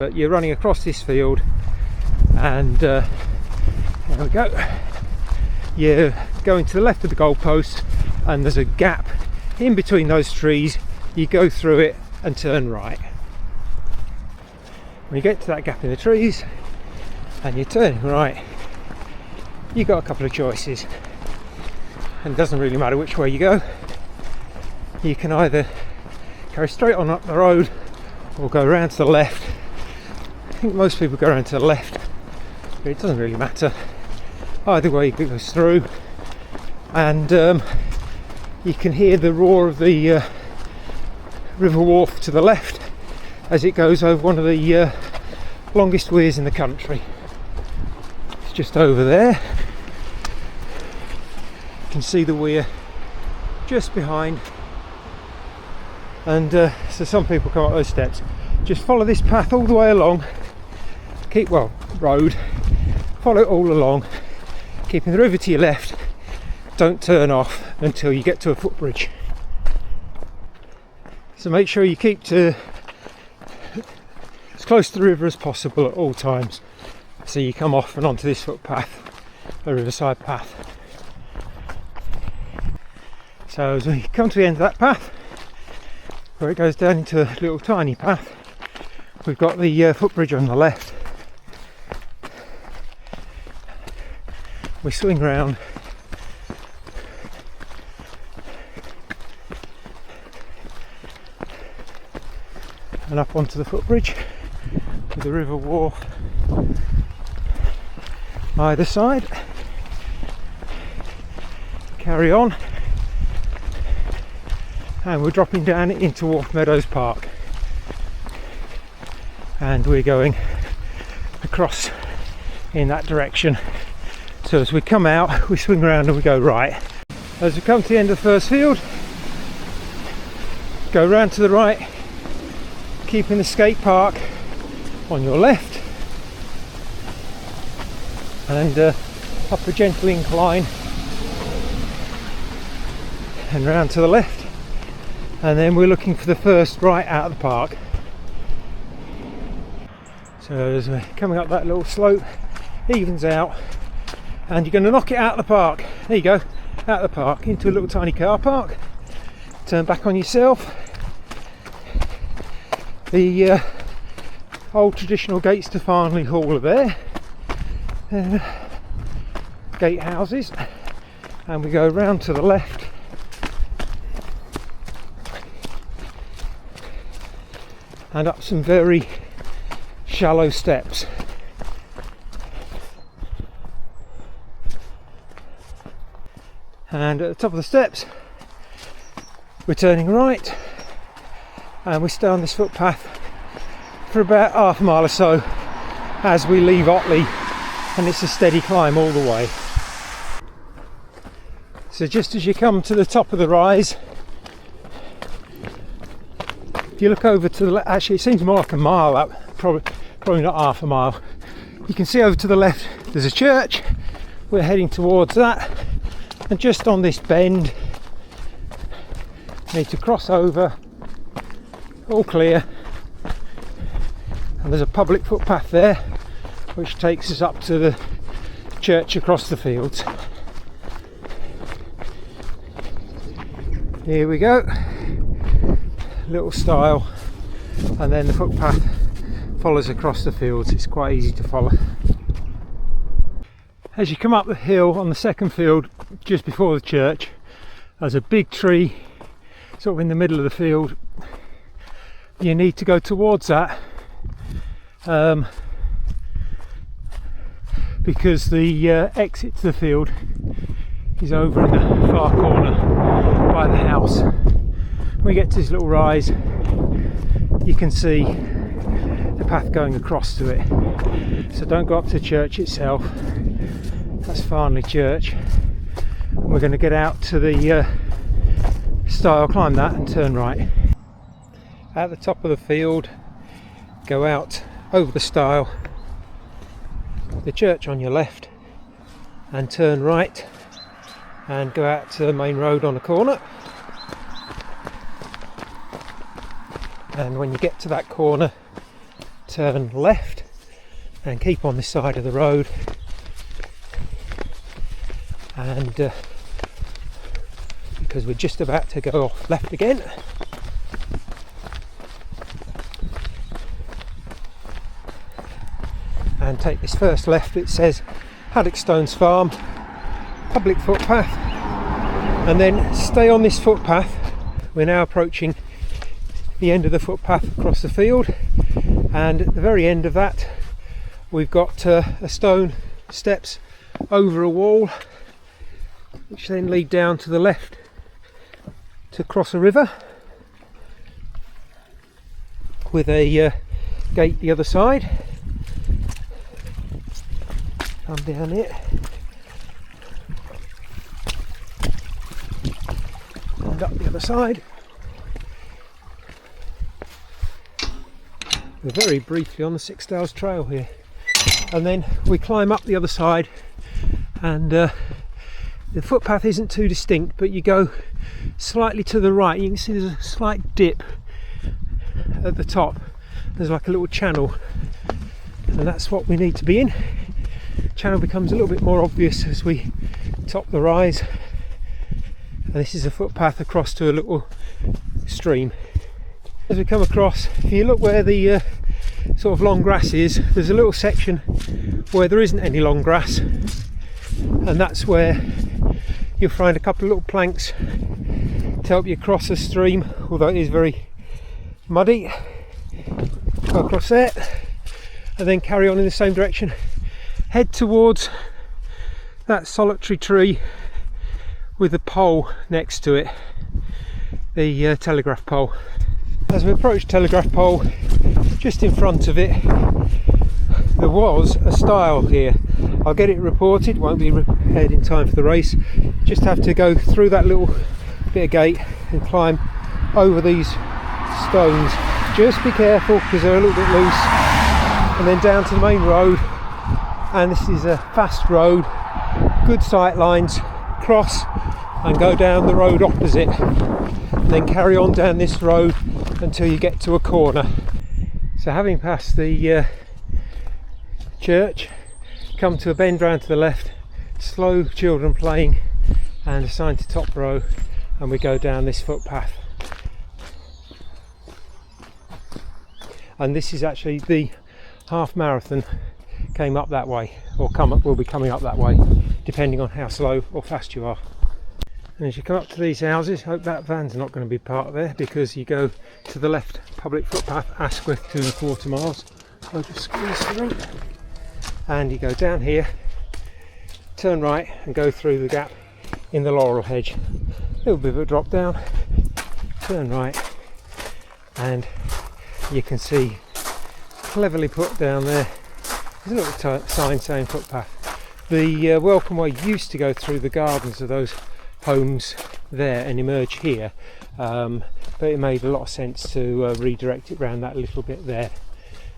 But you're running across this field, and there we go. You're going to the left of the goalpost, and there's a gap in between those trees. You go through it and turn right. When you get to that gap in the trees and you're turning right, you've got a couple of choices, and it doesn't really matter which way you go. You can either go straight on up the road or go around to the left. I think most people go around to the left, but it doesn't really matter. Either way it goes through, and you can hear the roar of the river wharf to the left as it goes over one of the longest weirs in the country. It's just over there. You can see the weir just behind, and so some people come up those steps. Just follow this path all the way along. Road. Follow it all along, keeping the river to your left. Don't turn off until you get to a footbridge. So make sure you keep to as close to the river as possible at all times, so you come off and onto this footpath, a riverside path. So as we come to the end of that path, where it goes down into a little tiny path, we've got the footbridge on the left. We swing round and up onto the footbridge with the river wharf either side. Carry on, and we're dropping down into Wharf Meadows Park, and we're going across in that direction. So as we come out, we swing around and we go right. As we come to the end of the first field, go round to the right, keeping the skate park on your left, and up a gentle incline and round to the left, and then we're looking for the first right out of the park. So as we're coming up that little slope, evens out, and you're going to knock it out of the park. There you go, out of the park into a little tiny car park. Turn back on yourself. The old traditional gates to Farnley Hall are there, gate houses, and we go round to the left and up some very shallow steps. And at the top of the steps we're turning right, and we stay on this footpath for about half a mile or so as we leave Otley, and it's a steady climb all the way. So just as you come to the top of the rise, if you look over to the left, actually it seems more like a mile up, probably not half a mile. You can see over to the left there's a church. We're heading towards that, and just on this bend need to cross over, all clear, and there's a public footpath there which takes us up to the church across the fields. Here we go, little stile, and then the footpath follows across the fields. It's quite easy to follow. As you come up the hill on the second field, just before the church, there's a big tree sort of in the middle of the field. You need to go towards that because the exit to the field is over in the far corner by the house. When we get to this little rise, you can see the path going across to it. So don't go up to the church itself. That's Farnley Church. We're going to get out to the stile, climb that and turn right. At the top of the field, go out over the stile, the church on your left, and turn right and go out to the main road on the corner. And when you get to that corner, turn left and keep on this side of the road, and because we're just about to go off left again. And take this first left. It says Haddockstones Farm, public footpath, and then stay on this footpath. We're now approaching the end of the footpath across the field, and at the very end of that we've got a stone steps over a wall which then lead down to the left to cross a river, with a gate the other side. Come down here and up the other side. We're very briefly on the Six Dales Trail here, and then we climb up the other side, and the footpath isn't too distinct, but you go slightly to the right. You can see there's a slight dip at the top. There's like a little channel, and that's what we need to be in. Channel becomes a little bit more obvious as we top the rise, and this is a footpath across to a little stream. As we come across, if you look where the sort of long grass is, there's a little section where there isn't any long grass, and that's where you'll find a couple of little planks to help you cross the stream, although it is very muddy. Go across there and then carry on in the same direction. Head towards that solitary tree with the pole next to it, the telegraph pole. As we approach telegraph pole, just in front of it there was a stile here. I'll get it reported, won't be repaired in time for the race. Just have to go through that little bit of gate and climb over these stones. Just be careful because they're a little bit loose, and then down to the main road. And this is a fast road, good sight lines. Cross and go down the road opposite, and then carry on down this road until you get to a corner. So having passed the church, come to a bend round to the left, slow children playing, and a sign to top row, and we go down this footpath. And this is actually the half marathon. Came up that way, or will be coming up that way, depending on how slow or fast you are. And as you come up to these houses, hope that van's not going to be part of there, because you go to the left, public footpath, Asquith 2¼ miles. I'll just squeeze through, and you go down here, turn right and go through the gap in the laurel hedge. A little bit of a drop down, turn right, and you can see cleverly put down there, there's a little sign saying footpath. The welcome way used to go through the gardens of those homes there and emerge here, but it made a lot of sense to redirect it round that little bit there.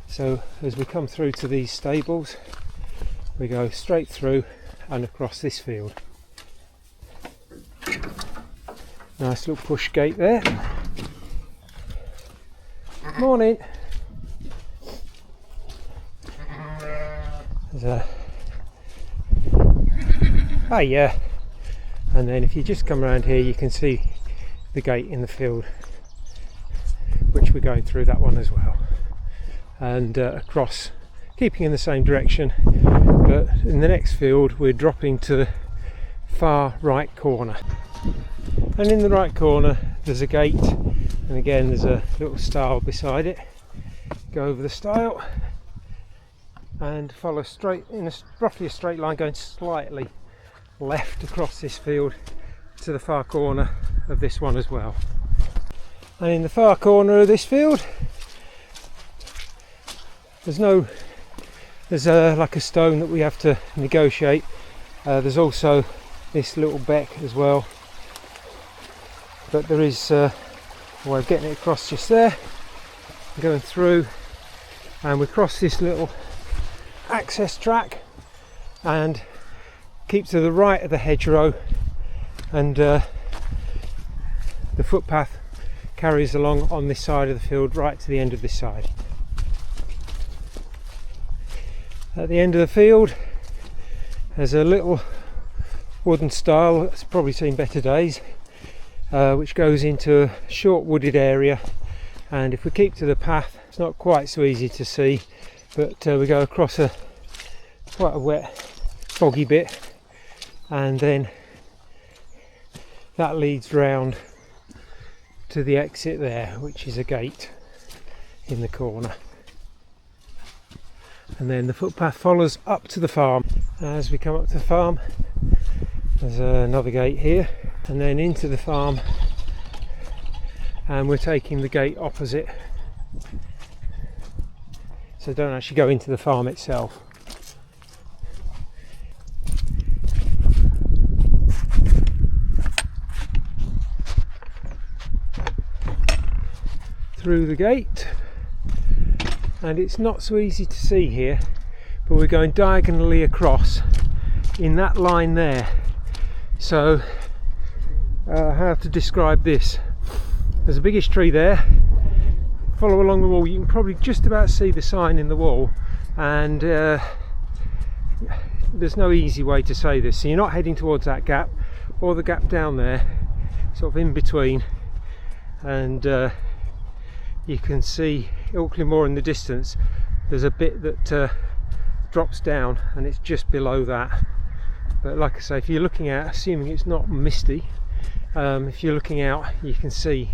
So as we come through to these stables, we go straight through and across this field. Nice little push gate there. Morning. There's a yeah, and then if you just come around here, you can see the gate in the field, which we're going through that one as well, and across, keeping in the same direction, but in the next field we're dropping to the far right corner, and in the right corner there's a gate, and again there's a little stile beside it. Go over the stile and follow straight in roughly a straight line, going slightly left across this field to the far corner of this one as well. And in the far corner of this field there's like a stone that we have to negotiate. There's also this little beck as well, but there is a way of getting it across just there, going through, and we cross this little access track and keep to the right of the hedgerow, and the footpath carries along on this side of the field right to the end of this side. At the end of the field there's a little wooden stile that's probably seen better days, which goes into a short wooded area, and if we keep to the path it's not quite so easy to see, but we go across quite a wet foggy bit, and then that leads round to the exit there, which is a gate in the corner, and then the footpath follows up to the farm. As we come up to the farm there's another gate here, and then into the farm, and we're taking the gate opposite, so don't actually go into the farm itself. Through the gate, and it's not so easy to see here, but we're going diagonally across in that line there. So how to describe this: there's a biggish tree there, follow along the wall, you can probably just about see the sign in the wall, and there's no easy way to say this, so you're not heading towards that gap or the gap down there, sort of in between, and you can see Ilkley Moor in the distance. There's a bit that drops down and it's just below that, but like I say, if you're looking out, assuming it's not misty, if you're looking out you can see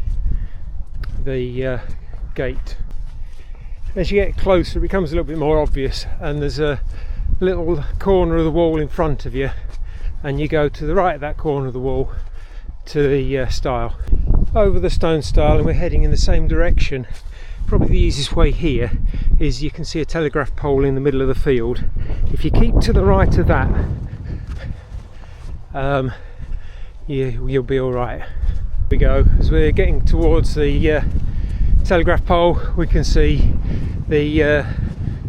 the gate. As you get closer it becomes a little bit more obvious, and there's a little corner of the wall in front of you, and you go to the right of that corner of the wall to the stile. Over the stone stile, and we're heading in the same direction. Probably the easiest way here is you can see a telegraph pole in the middle of the field. If you keep to the right of that, you'll be all right. Here we go. As we're getting towards the telegraph pole, we can see the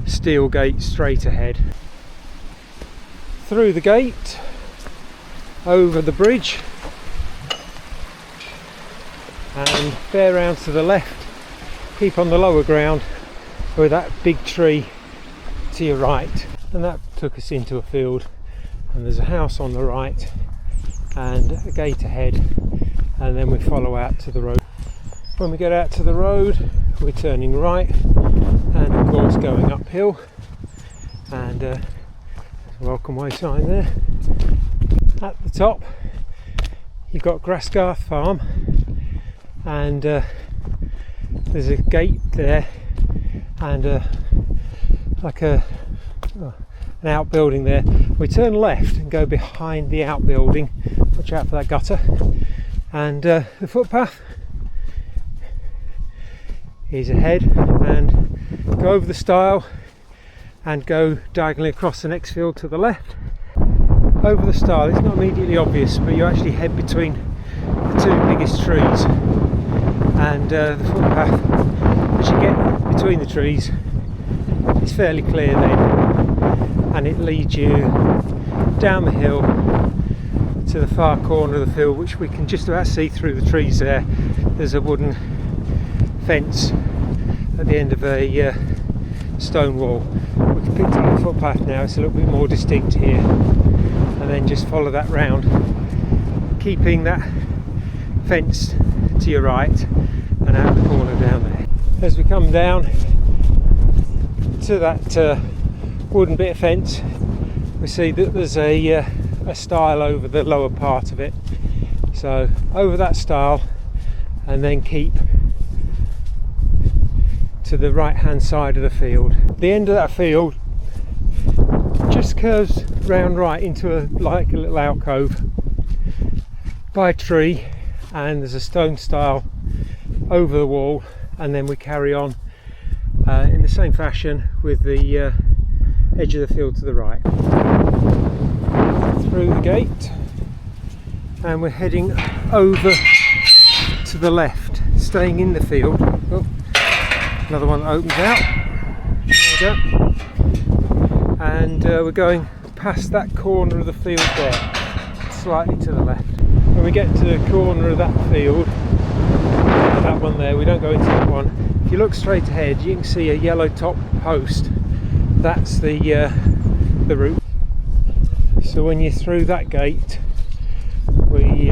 steel gate straight ahead. Through the gate, over the bridge, and bear round to the left, keep on the lower ground with that big tree to your right, and that took us into a field, and there's a house on the right and a gate ahead, and then we follow out to the road. When we get out to the road we're turning right, and of course going uphill, and there's a welcome way sign there. At the top you've got Grasgarth Farm, and there's a gate there, and like an outbuilding there. We turn left and go behind the outbuilding, watch out for that gutter, and the footpath is ahead, and go over the stile and go diagonally across the next field to the left. Over the stile, it's not immediately obvious, but you actually head between the two biggest trees, and the footpath, as you get between the trees, it's fairly clear then, and it leads you down the hill to the far corner of the field, which we can just about see through the trees there. There's a wooden fence at the end of a stone wall. We can pick up the footpath now, it's a little bit more distinct here, and then just follow that round, keeping that fence to your right and out the corner down there. As we come down to that wooden bit of fence, we see that there's a stile over the lower part of it, so over that stile and then keep to the right hand side of the field. The end of that field just curves round right into like a little alcove by a tree, and there's a stone stile over the wall, and then we carry on in the same fashion with the edge of the field to the right. Through the gate, and we're heading over to the left, staying in the field. Oh, another one that opens out. There we go. And we're going past that corner of the field there, slightly to the left. When we get to the corner of that field, that one there, we don't go into that one. If you look straight ahead, you can see a yellow top post that's the route. So when you're through that gate, we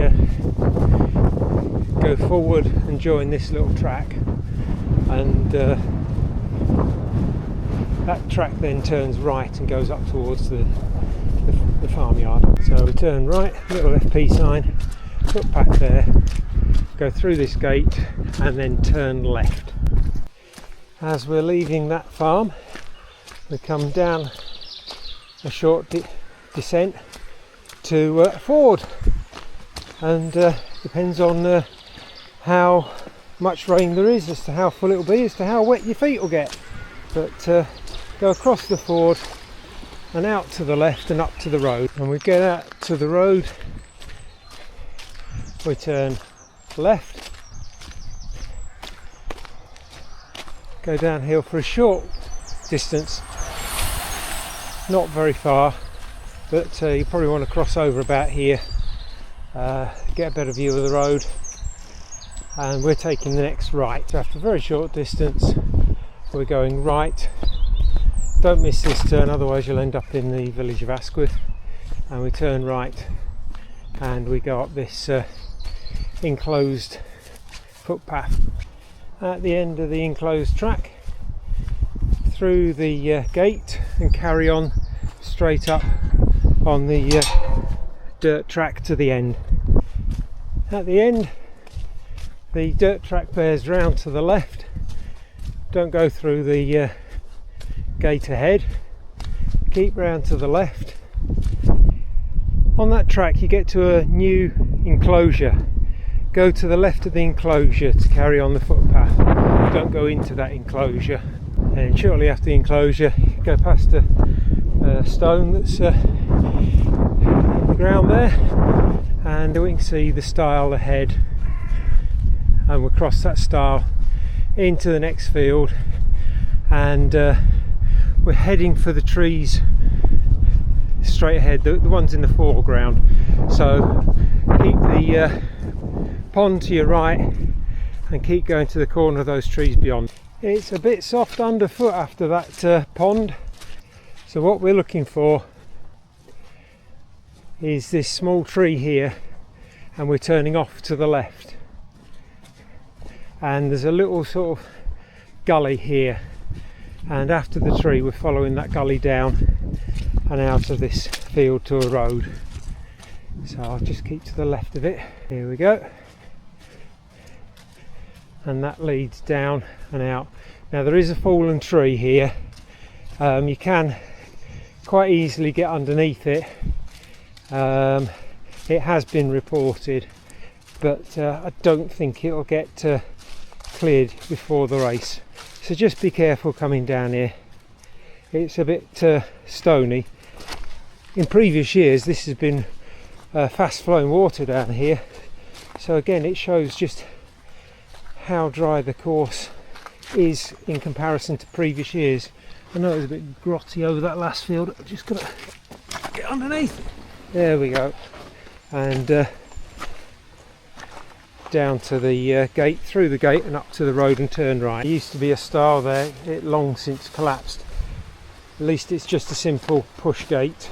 go forward and join this little track, and that track then turns right and goes up towards the farmyard. So we turn right, little FP sign, footpath there, go through this gate and then turn left. As we're leaving that farm, we come down a short descent to a ford, and depends on how much rain there is as to how full it will be, as to how wet your feet will get. But go across the ford and out to the left and up to the road. When we get out to the road, we turn left, go downhill for a short distance, not very far, but you probably want to cross over about here, get a better view of the road, and we're taking the next right. So after a very short distance, we're going right. Don't miss this turn, otherwise you'll end up in the village of Asquith. And we turn right and we go up this enclosed footpath. At the end of the enclosed track, through the gate, and carry on straight up on the dirt track to the end. At the end, the dirt track bears round to the left. Don't go through the gate ahead, keep round to the left. On that track you get to a new enclosure. Go to the left of the enclosure to carry on the footpath. Don't go into that enclosure. And shortly after the enclosure, go past a stone that's in the ground there, and we can see the stile ahead, and we'll cross that stile into the next field, and we're heading for the trees straight ahead, the ones in the foreground. So keep the pond to your right and keep going to the corner of those trees beyond. It's a bit soft underfoot after that pond, so what we're looking for is this small tree here, and we're turning off to the left, and there's a little sort of gully here, and after the tree we're following that gully down and out of this field to a road. So I'll just keep to the left of it. Here we go, and that leads down and out. Now there is a fallen tree here, you can quite easily get underneath it. It has been reported, but I don't think it'll get cleared before the race, so just be careful coming down here. It's a bit stony. In previous years this has been fast flowing water down here, so again it shows just how dry the course is in comparison to previous years. I know it was a bit grotty over that last field. I've just got to get underneath. There we go, and down to the gate, through the gate and up to the road and turn right. There used to be a stile there, it long since collapsed. At least it's just a simple push gate,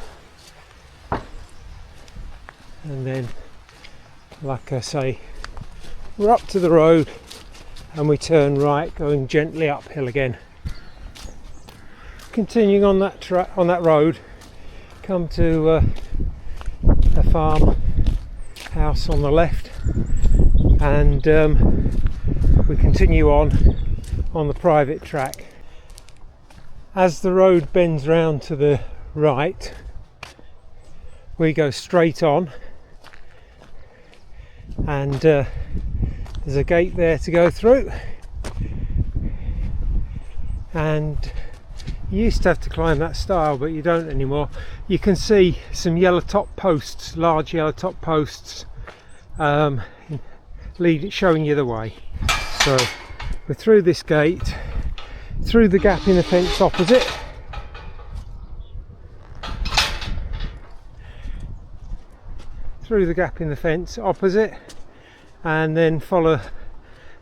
and then like I say, we're up to the road and we turn right, going gently uphill again. Continuing on that road, come to a farm house on the left, and we continue on the private track. As the road bends round to the right, we go straight on, and there's a gate there to go through, and you used to have to climb that stile, but you don't anymore. You can see some yellow top posts, large yellow top posts, showing you the way. So we're through this gate, through the gap in the fence opposite, and then follow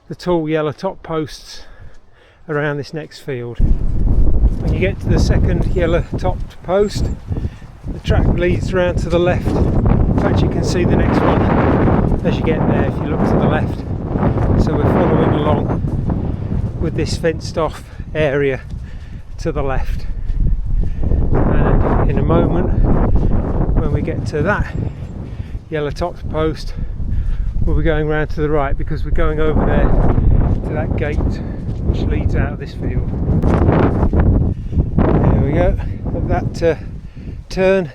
the tall yellow top posts around this next field. When you get to the second yellow topped post, the track leads around to the left. In fact, you can see the next one as you get there if you look to the left. So we're following along with this fenced off area to the left. And in a moment, when we get to that yellow topped post, we'll be going round to the right because we're going over there to that gate which leads out of this field. There we go. At that turn,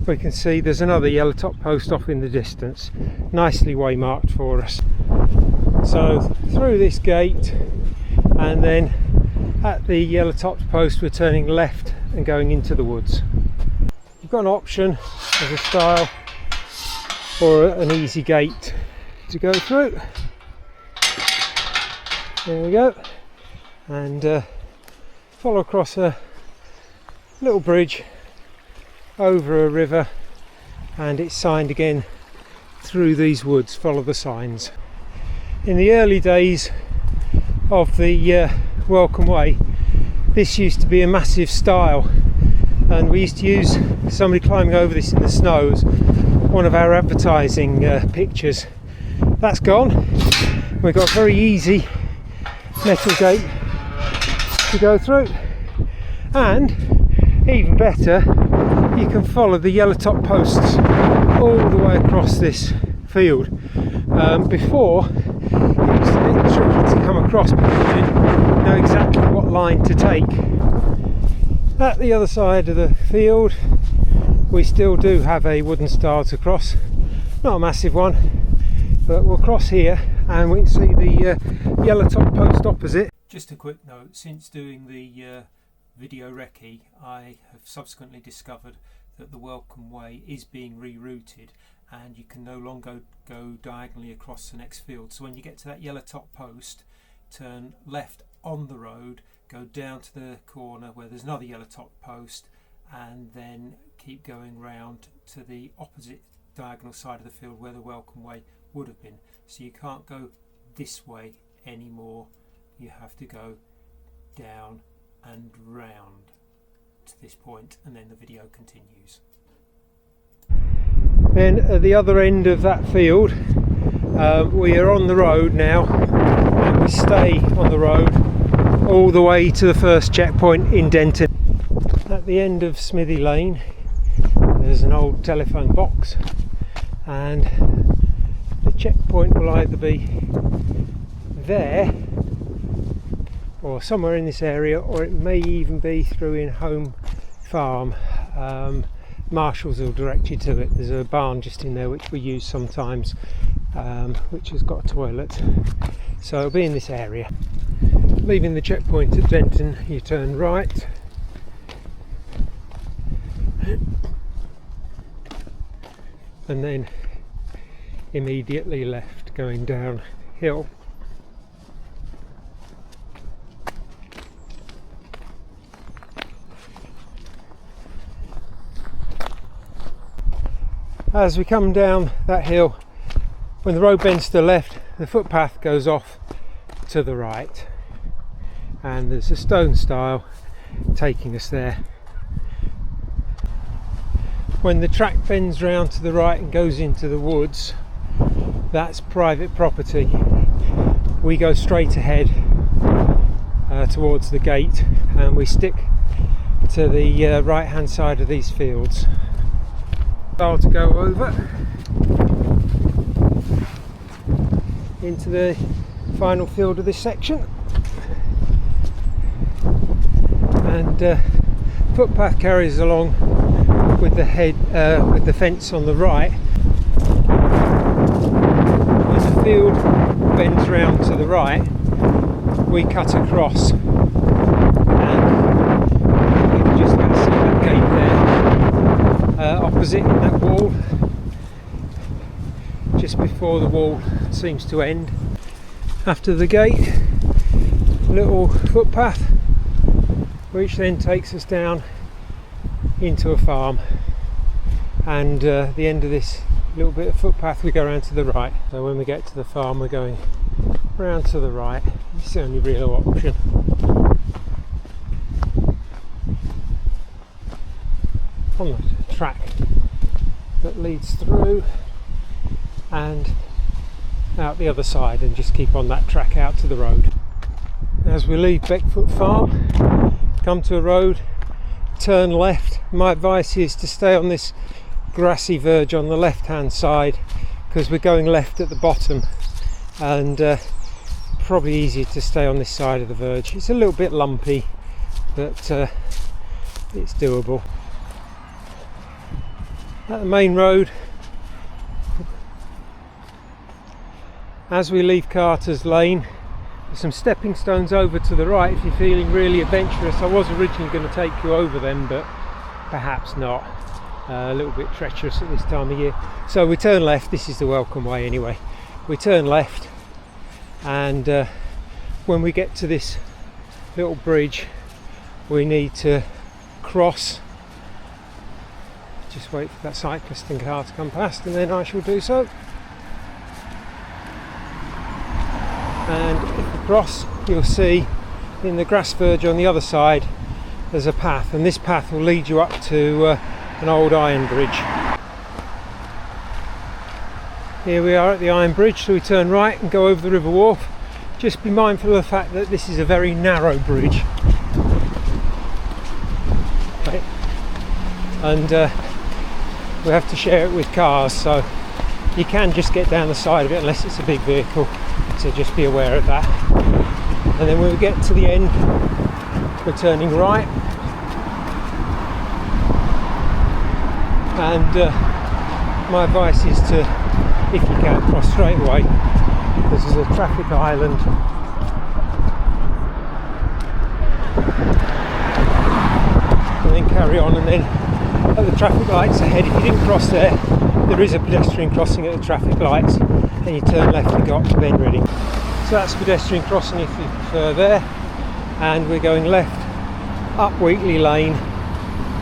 we can see there's another yellow top post off in the distance, nicely waymarked for us. So through this gate, and then at the yellow topped post we're turning left and going into the woods. You've got an option as a style or an easy gate to go through. There we go, and follow across a little bridge over a river, and it's signed again through these woods. Follow the signs. In the early days of the Welcome Way, this used to be a massive stile, and we used to use somebody climbing over this in the snows, one of our advertising pictures. That's gone. We've got a very easy metal gate to go through, and even better, you can follow the yellow top posts all the way across this field. Before, it was a bit tricky to come across because you didn't know exactly what line to take. At the other side of the field, we still do have a wooden stile to cross, not a massive one, but we'll cross here and we can see the yellow top post opposite. Just a quick note, since doing the video recce, I have subsequently discovered that the Welcome Way is being rerouted and you can no longer go diagonally across the next field. So when you get to that yellow top post, turn left on the road, go down to the corner where there's another yellow top post, and then keep going round to the opposite diagonal side of the field where the Welcome Way would have been. So you can't go this way anymore, you have to go down and round to this point, and then the video continues. Then at the other end of that field, we are on the road now, and we stay on the road all the way to the first checkpoint in Denton. At the end of Smithy Lane there's an old telephone box, and the checkpoint will either be there or somewhere in this area, or it may even be through in Home Farm. Marshals will direct you to it. There's a barn just in there which we use sometimes, which has got a toilet, so it'll be in this area. Leaving the checkpoint at Denton, you turn right and then immediately left going downhill. As we come down that hill, when the road bends to the left, the footpath goes off to the right, and there's a stone stile taking us there. When the track bends round to the right and goes into the woods, that's private property. We go straight ahead towards the gate, and we stick to the right hand side of these fields. To go over into the final field of this section, and footpath carries along with the fence on the right. When the field bends round to the right, we cut across, and you can just about see that gate there opposite in that wall, just before the wall seems to end. After the gate, a little footpath which then takes us down into a farm, and the end of this little bit of footpath we go around to the right. So when we get to the farm we're going round to the right. It's the only real option. on the track that leads through and out the other side, and just keep on that track out to the road. As we leave Beckfoot Farm, come to a road, turn left. My advice is to stay on this grassy verge on the left hand side, because we're going left at the bottom, and probably easier to stay on this side of the verge. It's a little bit lumpy, but it's doable. At the main road, as we leave Carter's Lane, there's some stepping stones over to the right if you're feeling really adventurous. I was originally going to take you over them, but perhaps not. A little bit treacherous at this time of year. So we turn left. This is the welcome way anyway. We turn left, and when we get to this little bridge, we need to cross. Just wait for that cyclist and car to come past, and then I shall do so. And if you cross, you'll see in the grass verge on the other side there's a path, and this path will lead you up to an old iron bridge. Here we are at the iron bridge, so we turn right and go over the river wharf. Just be mindful of the fact that this is a very narrow bridge, right? And we have to share it with cars, so you can just get down the side of it unless it's a big vehicle, so just be aware of that. And then when we get to the end, we're turning right, and my advice is to, if you can, cross straight away, because there's a traffic island and then carry on, and then at the traffic lights ahead, if you didn't cross there, there is a pedestrian crossing at the traffic lights, and you turn left and go up to Ben Reading. So that's pedestrian crossing if you prefer there, and we're going left up Wheatley Lane,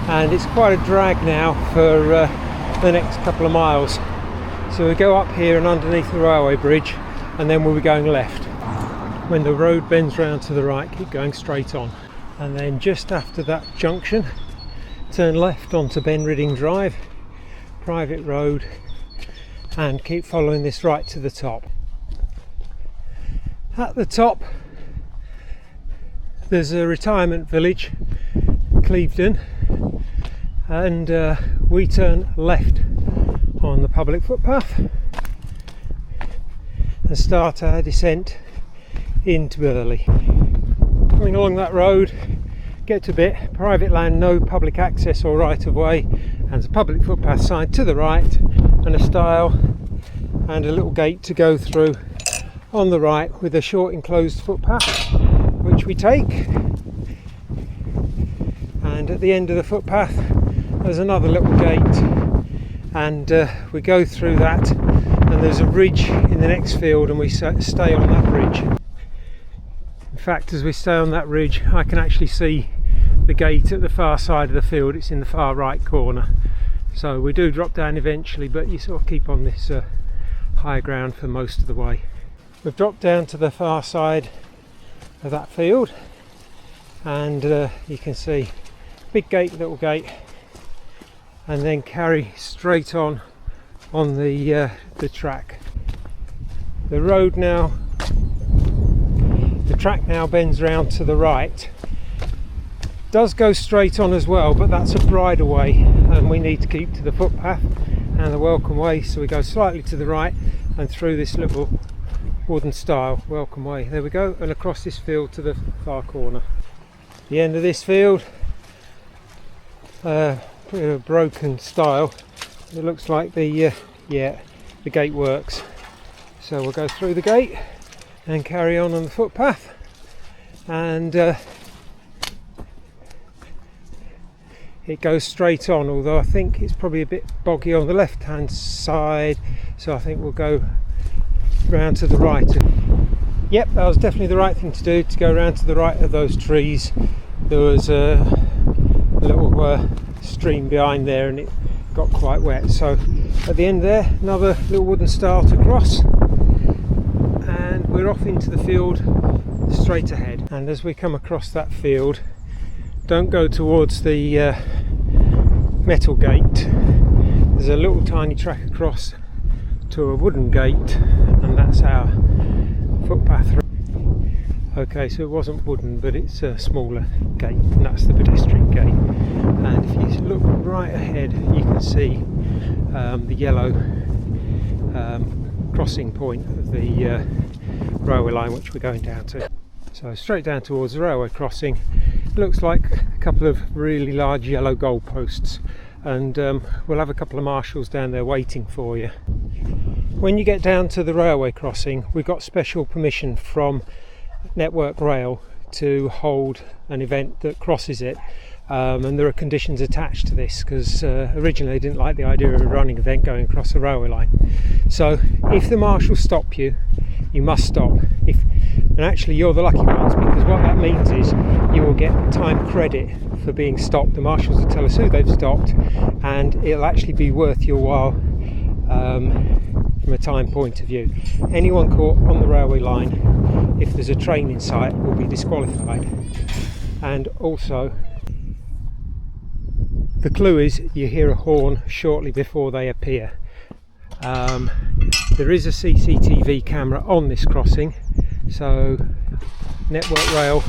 and it's quite a drag now for the next couple of miles. So we go up here and underneath the railway bridge, and then we'll be going left. When the road bends round to the right, keep going straight on, and then just after that junction, turn left onto Ben Reading Drive, private road, and keep following this right to the top. At the top there's a retirement village, Clevedon, and we turn left on the public footpath and start our descent into Burley. Coming along that road, get to a bit, private land, no public access or right of way, and there's a public footpath sign to the right, and a stile and a little gate to go through on the right, with a short enclosed footpath which we take, and at the end of the footpath there's another little gate, and we go through that, and there's a ridge in the next field, and we stay on that ridge. In fact, as we stay on that ridge, I can actually see the gate at the far side of the field. It's in the far right corner, so we do drop down eventually, but you sort of keep on this high ground for most of the way. We've dropped down to the far side of that field, and you can see big gate, little gate, and then carry straight on the track. The road now, the track now bends round to the right. Does go straight on as well, but that's a bridleway, and we need to keep to the footpath and the welcome way, so we go slightly to the right and through this little wooden stile welcome way. There we go, and across this field to the far corner. The end of this field, pretty a broken stile. It looks like the gate works, so we'll go through the gate and carry on the footpath, and it goes straight on, although I think it's probably a bit boggy on the left hand side, so I think we'll go round to the right. Yep, that was definitely the right thing to do, to go round to the right of those trees. There was a little stream behind there, and it got quite wet, so at the end there, another little wooden stile to cross, and we're off into the field straight ahead. And as we come across that field, don't go towards the metal gate. There's a little tiny track across to a wooden gate, and that's our footpath. Okay, so it wasn't wooden, but it's a smaller gate, and that's the pedestrian gate. And if you look right ahead, you can see the yellow crossing point of the railway line which we're going down to. So straight down towards the railway crossing. It looks like a couple of really large yellow goalposts, and we'll have a couple of marshals down there waiting for you. When you get down to the railway crossing, we've got special permission from Network Rail to hold an event that crosses it, and there are conditions attached to this, because originally they didn't like the idea of a running event going across the railway line. So if the marshals stop you, you must stop. And actually you're the lucky ones, because what that means is you will get time credit for being stopped. The marshals will tell us who they've stopped, and it'll actually be worth your while from a time point of view. Anyone caught on the railway line, if there's a train in sight, will be disqualified. And also, the clue is you hear a horn shortly before they appear. There is a CCTV camera on this crossing, so Network Rail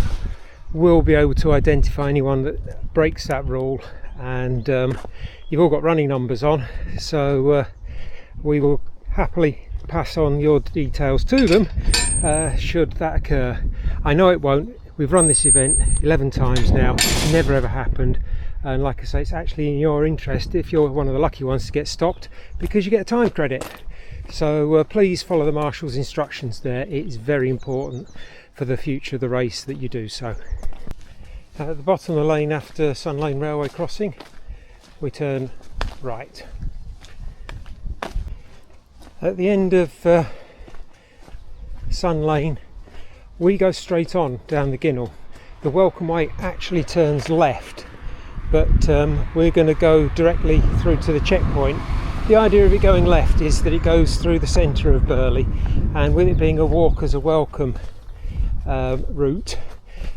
will be able to identify anyone that breaks that rule, and you've all got running numbers on, so we will happily pass on your details to them should that occur. I know it won't. We've run this event 11 times now. It's never ever happened, and like I say, it's actually in your interest if you're one of the lucky ones to get stopped, because you get a time credit. So please follow the marshal's instructions there. It's very important for the future of the race that you do so. At the bottom of the lane after Sun Lane Railway crossing, we turn right. At the end of Sun Lane, we go straight on down the Ginnel. The Welcome Way actually turns left, but we're going to go directly through to the checkpoint. The idea of it going left is that it goes through the centre of Burley, and with it being a walkers a welcome route,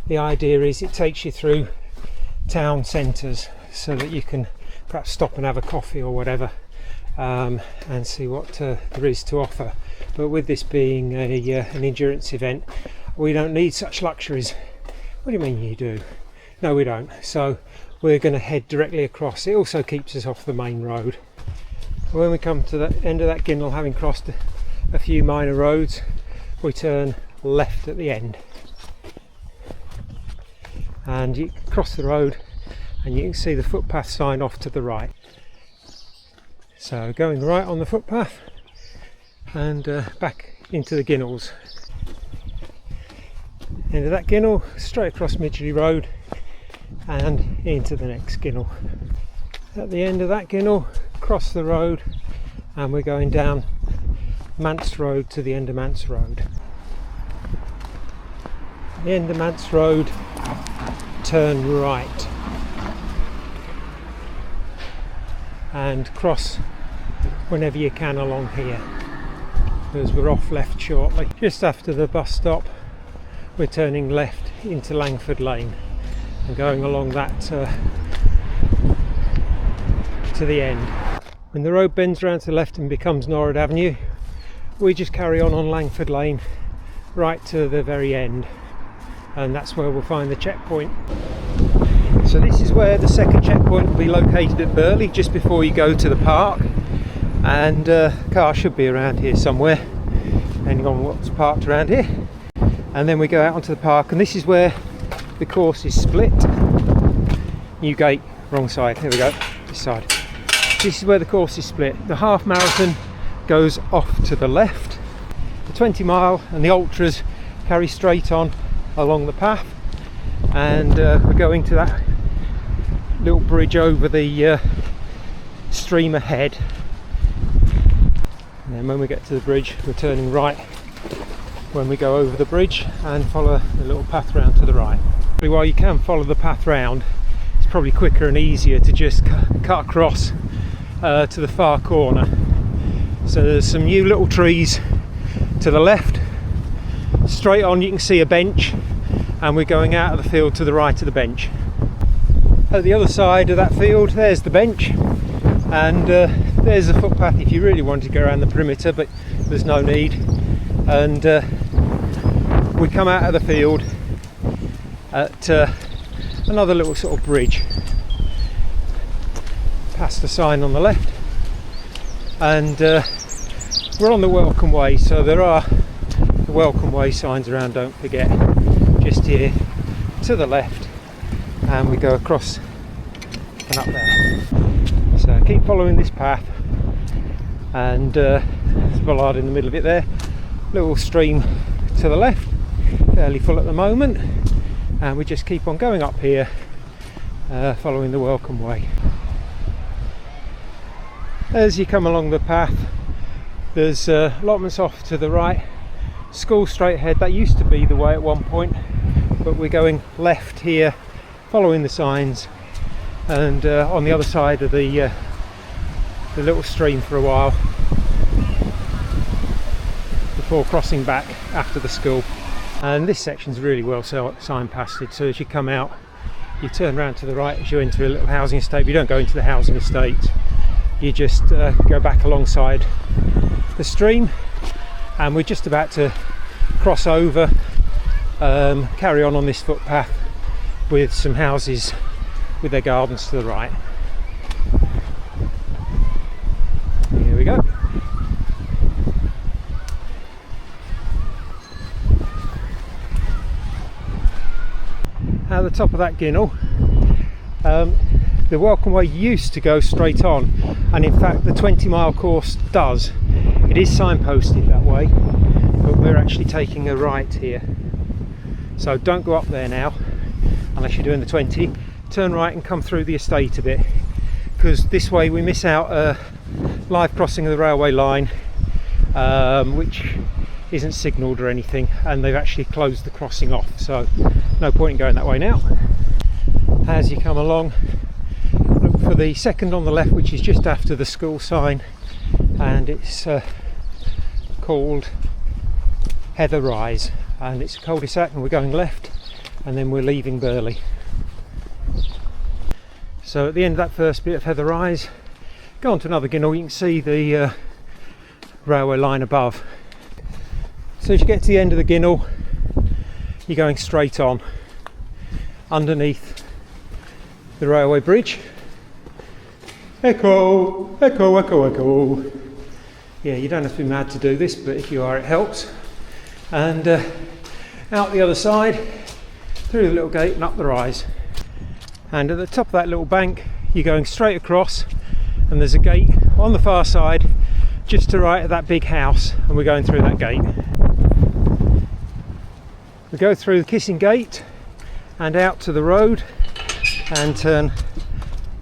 the idea is it takes you through town centres so that you can perhaps stop and have a coffee or whatever, and see what there is to offer. But with this being an endurance event, we don't need such luxuries. What do you mean you do? No, we don't. So we're going to head directly across. It also keeps us off the main road. When we come to the end of that Ginnel, having crossed a few minor roads, we turn left at the end, and you cross the road and you can see the footpath sign off to the right. So going right on the footpath and back into the Ginnels. End of that Ginnel, straight across Midgley Road and into the next Ginnel. At the end of that Ginnel, cross the road and we're going down Mance Road to the end of Mance Road. At the end of Mance Road, turn right and cross whenever you can along here, because we're off left shortly. Just after the bus stop, we're turning left into Langford Lane and going along that to the end. When the road bends round to the left and becomes Norwood Avenue, we just carry on Langford Lane right to the very end, and that's where we'll find the checkpoint. So this is where the second checkpoint will be located at Burley, just before you go to the park, and the car should be around here somewhere, depending on what's parked around here. And then we go out onto the park, and this is where the course is split. New gate, wrong side, here we go, this side. This is where the course is split. The half marathon goes off to the left, the 20 mile and the ultras carry straight on along the path, and we're going to that little bridge over the stream ahead, and then when we get to the bridge we're turning right when we go over the bridge and follow the little path round to the right. While you can follow the path round, it's probably quicker and easier to just cut across to the far corner. So there's some new little trees to the left. Straight on you can see a bench, and we're going out of the field to the right of the bench. At the other side of that field, there's the bench, and there's a footpath if you really wanted to go around the perimeter, but there's no need. And we come out of the field at another little sort of bridge, past the sign on the left, and we're on the welcome way. So there are the welcome way signs around, don't forget, just here to the left, and we go across and up there. So keep following this path, and there's a bollard in the middle of it there, little stream to the left, fairly full at the moment, and we just keep on going up here, following the welcome way. As you come along the path, there's allotments off to the right, school straight ahead. That used to be the way at one point, but we're going left here, following the signs, and on the other side of the little stream for a while before crossing back after the school. And this section's really well signposted, so as you come out you turn around to the right as you enter a little housing estate. You don't go into the housing estate, you just go back alongside the stream, and we're just about to cross over, carry on this footpath with some houses with their gardens to the right. Here we go. At the top of that ginnel, the welcome way used to go straight on, and in fact the 20-mile course does. It is signposted that way, but we're actually taking a right here. So don't go up there now unless you're doing the 20. Turn right and come through the estate a bit, because this way we miss out a live crossing of the railway line, which isn't signalled or anything, and they've actually closed the crossing off, so no point in going that way now. As you come along, look for the second on the left, which is just after the school sign, and it's called Heather Rise, and it's a cul-de-sac, and we're going left, and then we're leaving Burley. So at the end of that first bit of Heather Rise, go on to another ginnel. You can see the railway line above. So as you get to the end of the ginnel, you're going straight on underneath the railway bridge. Echo, echo, echo, echo. Yeah, you don't have to be mad to do this, but if you are, it helps. And out the other side, through the little gate and up the rise. And at the top of that little bank, you're going straight across, and there's a gate on the far side, just to right of that big house, and we're going through that gate. We go through the Kissing Gate and out to the road, and turn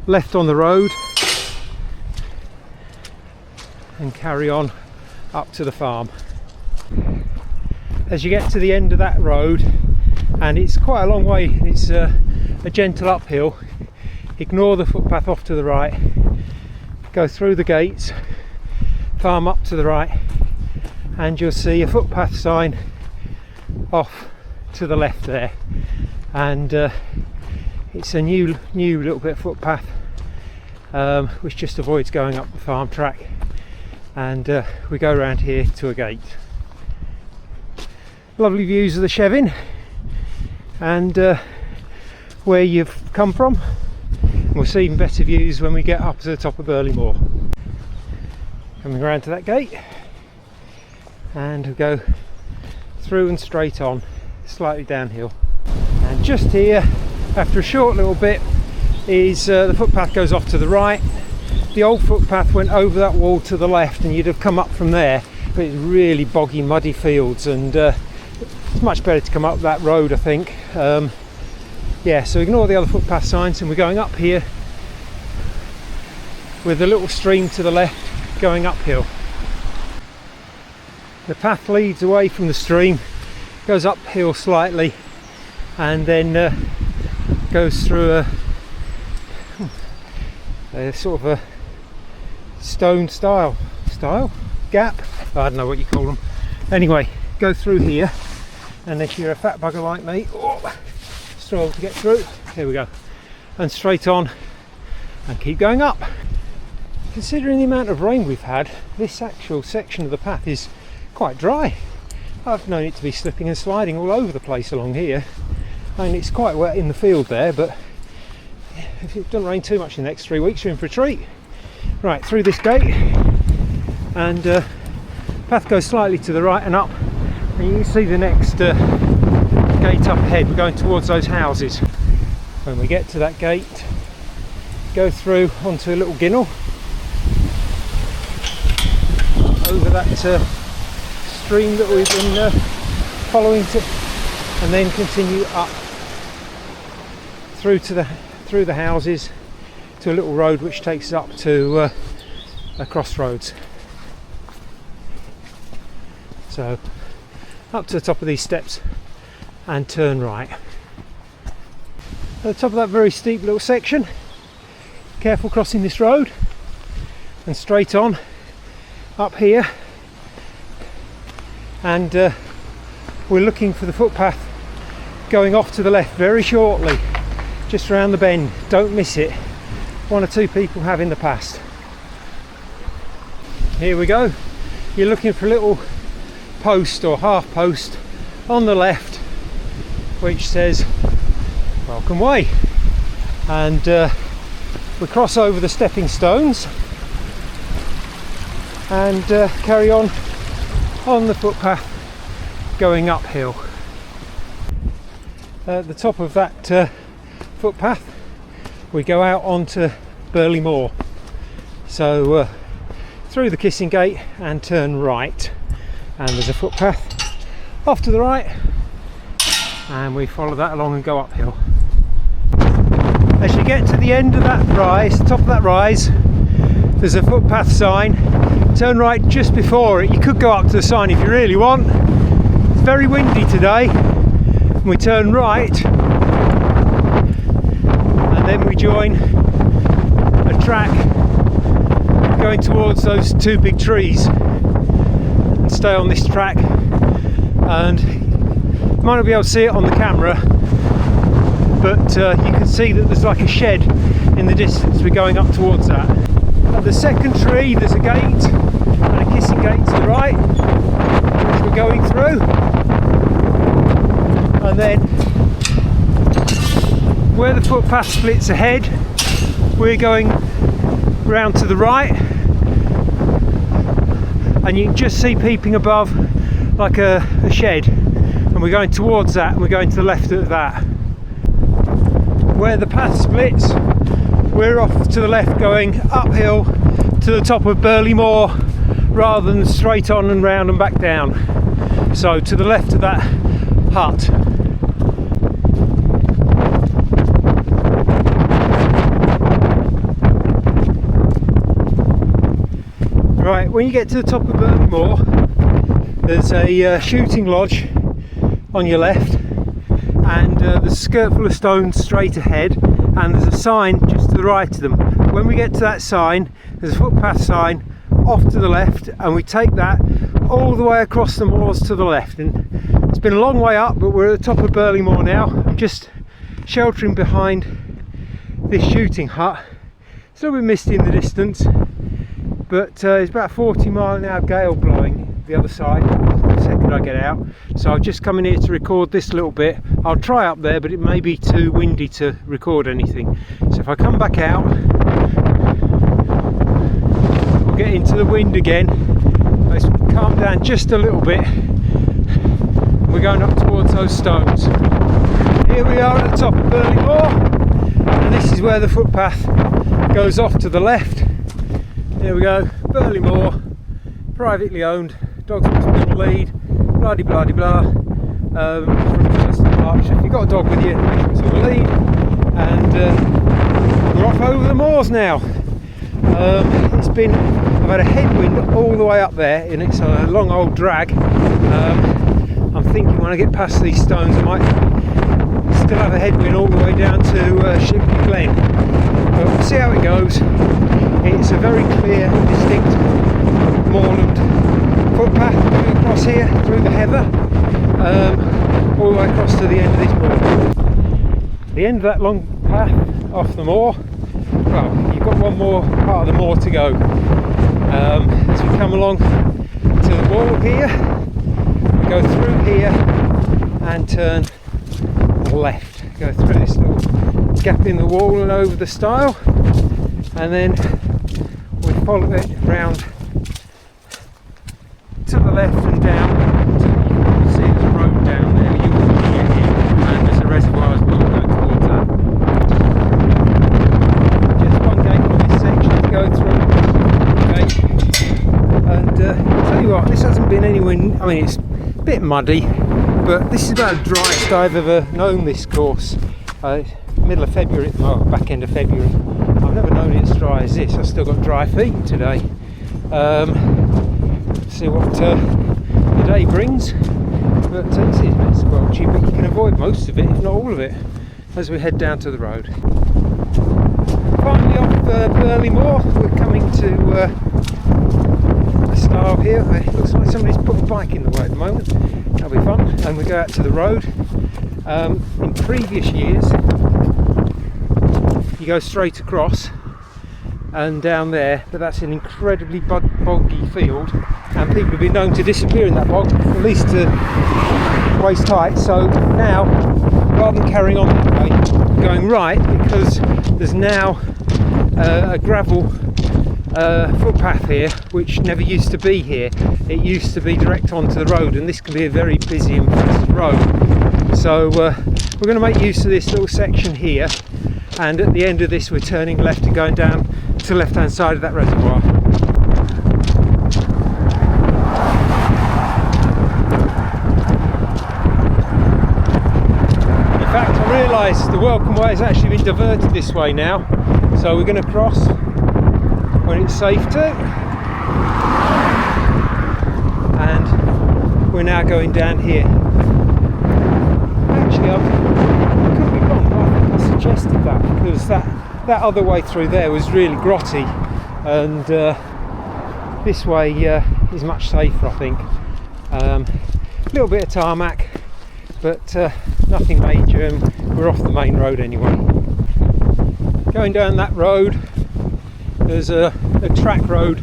left on the road and carry on up to the farm. As you get to the end of that road, and it's quite a long way, it's a gentle uphill, ignore the footpath off to the right, go through the gates, farm up to the right, and you'll see a footpath sign off to the left there, and it's a new little bit of footpath, which just avoids going up the farm track, and we go around here to a gate. Lovely views of the Chevin and where you've come from. We'll see even better views when we get up to the top of Burley Moor. Coming around to that gate, and we go through and straight on, slightly downhill. And just here, after a short little bit, is the footpath goes off to the right. The old footpath went over that wall to the left, and you'd have come up from there, but it's really boggy, muddy fields, and it's much better to come up that road, I think. Yeah, so ignore the other footpath signs, and we're going up here with a little stream to the left going uphill. The path leads away from the stream, goes uphill slightly, and then goes through a sort of a stone style gap. I don't know what you call them. Anyway, go through here, and if you're a fat bugger like me, struggle to get through. Here we go. and straight on and keep going up. Considering the amount of rain we've had, this actual section of the path is quite dry. I've known it to be slipping and sliding all over the place along here, and it's quite wet in the field there, but if it doesn't rain too much in the next 3 weeks, you're in for a treat. Right, through this gate, and path goes slightly to the right and up, and you can see the next gate up ahead. We're going towards those houses. When we get to that gate, go through onto a little ginnel over that stream that we've been following and then continue up through the houses to a little road which takes us up to a crossroads. So up to the top of these steps and turn right. At the top of that very steep little section, careful crossing this road, and straight on up here, and we're looking for the footpath going off to the left very shortly, just around the bend. Don't miss it. 1 or 2 people have in the past. Here we go. You're looking for a little post or half post on the left which says welcome way, and we cross over the stepping stones and carry on the footpath going uphill. At the top of that footpath we go out onto Burley Moor, so through the Kissing Gate and turn right, and there's a footpath off to the right, and we follow that along and go uphill. As you get to the end of that rise, top of that rise, there's a footpath sign. Turn right just before it. You could go up to the sign if you really want. It's very windy today. We turn right, and then we join a track going towards those 2 big trees, and stay on this track. And you might not be able to see it on the camera, but you can see that there's like a shed in the distance. We're going up towards that. At the second tree there's a gate, and a Kissing Gate to the right, which we're going through, and then where the footpath splits ahead, we're going round to the right, and you can just see peeping above like a shed, and we're going towards that, and we're going to the left of that. Where the path splits, we're off to the left going uphill to the top of Burley Moor rather than straight on and round and back down. So to the left of that hut. Right, when you get to the top of Burley Moor, there's a shooting lodge on your left, and there's a skirt full of stones straight ahead, and there's a sign just to the right of them. When we get to that sign, there's a footpath sign off to the left, and we take that all the way across the moors to the left. And it's been a long way up, but we're at the top of Burley Moor now. I'm just sheltering behind this shooting hut. It's a little bit misty in the distance, but it's about a 40-mile-an-hour gale blowing the other side the second I get out, so I've just come in here to record this little bit. I'll try up there, but it may be too windy to record anything, so if I come back out we'll get into the wind again. Let's calm down just a little bit. We're going up towards those stones. Here we are at the top of Burley Moor, and this is where the footpath goes off to the left. Here we go, Burley Moor, privately owned, dogs must be on the lead, blah de blah de blah, from 1st of March. If you've got a dog with you, make sure it's on the lead, and we're off over the moors now. I've had a headwind all the way up there, and it's a long old drag. I'm thinking when I get past these stones I might still have a headwind all the way down to Shipley Glen, but we'll see how it goes. It's a very clear, distinct moorland footpath going across here through the heather, all the way across to the end of this moor. The end of that long path off the moor. Well, you've got one more part of the moor to go. As we come along to the wall here, we go through here and turn left. Go through this little gap in the wall and over the stile, and then we follow it round to the left and down. So you can see there's a road down there. You can get here, and there's a reservoir as well going towards that. Just one gate on this section to go through. Okay. And I'll tell you what, this hasn't been anywhere. I mean, it's a bit muddy, but this is about the driest I've ever known this course. Middle of February, well, back end of February. I've never known it as dry as this. I've still got dry feet today. See what the day brings. But it's a bit squelchy, but you can avoid most of it, if not all of it, as we head down to the road. Finally off Burley Moor, we're coming to a stile here. It looks like somebody's put a bike in the way at the moment. That'll be fun. And we go out to the road. In previous years, you go straight across and down there, but that's an incredibly boggy field, and people have been known to disappear in that bog, at least to waist height. So now, rather than carrying on that way, we're going right, because there's now a gravel footpath here, which never used to be here. It used to be direct onto the road, and this can be a very busy and fast road. So we're going to make use of this little section here, and at the end of this we're turning left and going down to the left hand side of that reservoir. In fact, I realised the welcome way has actually been diverted this way now, so we're going to cross when it's safe to, and we're now going down here. Actually, I could be wrong, but I think I suggested that because that other way through there was really grotty, and this way is much safer, I think. A little bit of tarmac, but nothing major, and we're off the main road anyway. Going down that road, there's a track road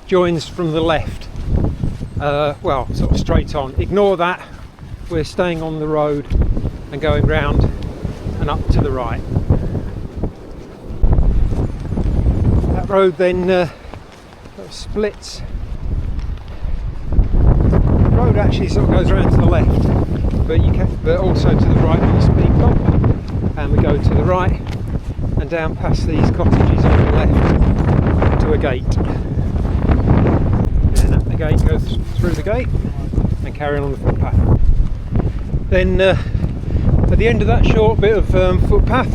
joins from the left, well, sort of straight on. Ignore that, we're staying on the road and going round and up to the right. That road then sort of splits. The road actually sort of goes around to the left, but also to the right on the speed bump, and we go to the right and down past these cottages on the left to a gate. And up the gate, go through the gate and carry on the footpath. Then at the end of that short bit of footpath,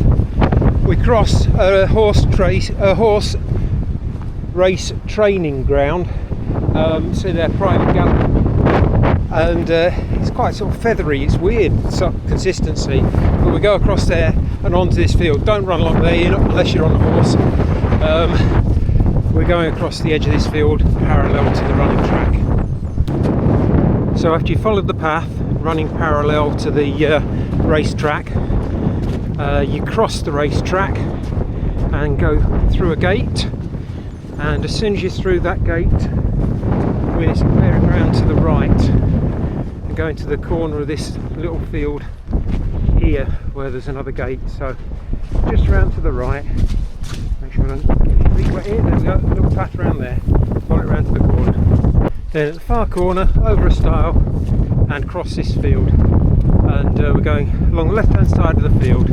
we cross a horse race training ground. See their private gallop, and it's quite sort of feathery. It's weird consistency, but we go across there and onto this field. Don't run along there unless you're on a horse. We're going across the edge of this field parallel to the running track. So after you followed the path running parallel to the racetrack, you cross the racetrack and go through a gate, and as soon as you're through that gate, we're bearing around to the right and going to the corner of this little field here where there's another gate. So just around to the right, make sure I don't get any feet wet here. There we go, a little path around there, follow it around to the corner. Then at the far corner, over a stile and cross this field, and we're going along the left hand side of the field.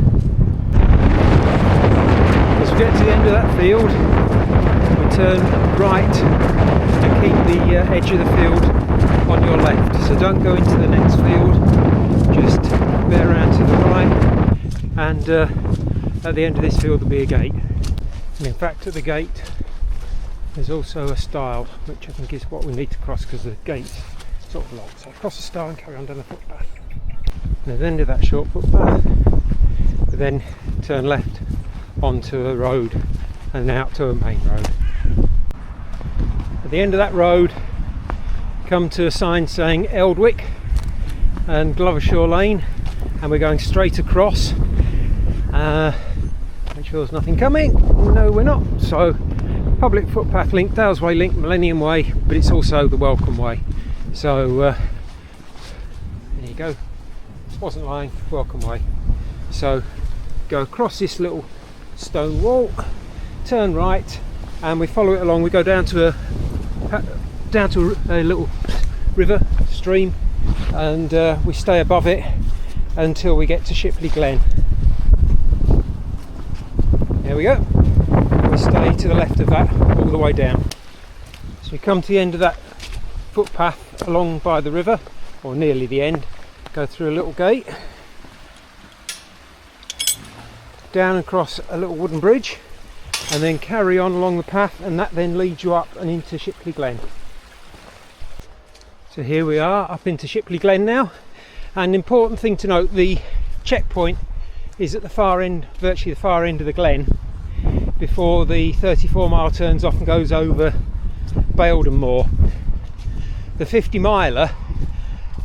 As we get to the end of that field, we turn right and keep the edge of the field on your left, so don't go into the next field, just bear around to the right, and at the end of this field there'll be a gate. And in fact, at the gate there's also a stile, which I think is what we need to cross because the gate's sort of locked. So cross the stile and carry on down the footpath. And at the end of that short footpath, we then turn left onto a road and out to a main road. At the end of that road, come to a sign saying Eldwick and Glovershire Lane, and we're going straight across. Make sure I sure there's nothing coming. No, we're not. So public footpath link, Dales Way link, Millennium Way, but it's also the welcome way. So there you go, wasn't lying, welcome way. So go across this little stone wall, turn right, and we follow it along. We go down to a little river stream, and we stay above it until we get to Shipley Glen. There we go. We stay to the left of that all the way down. So we come to the end of that footpath along by the river, or nearly the end. Go through a little gate, down across a little wooden bridge, and then carry on along the path, and that then leads you up and into Shipley Glen. So here we are up into Shipley Glen now. An important thing to note, the checkpoint is at the far end, virtually the far end of the glen, before the 34-mile turns off and goes over Baildon Moor. The 50-miler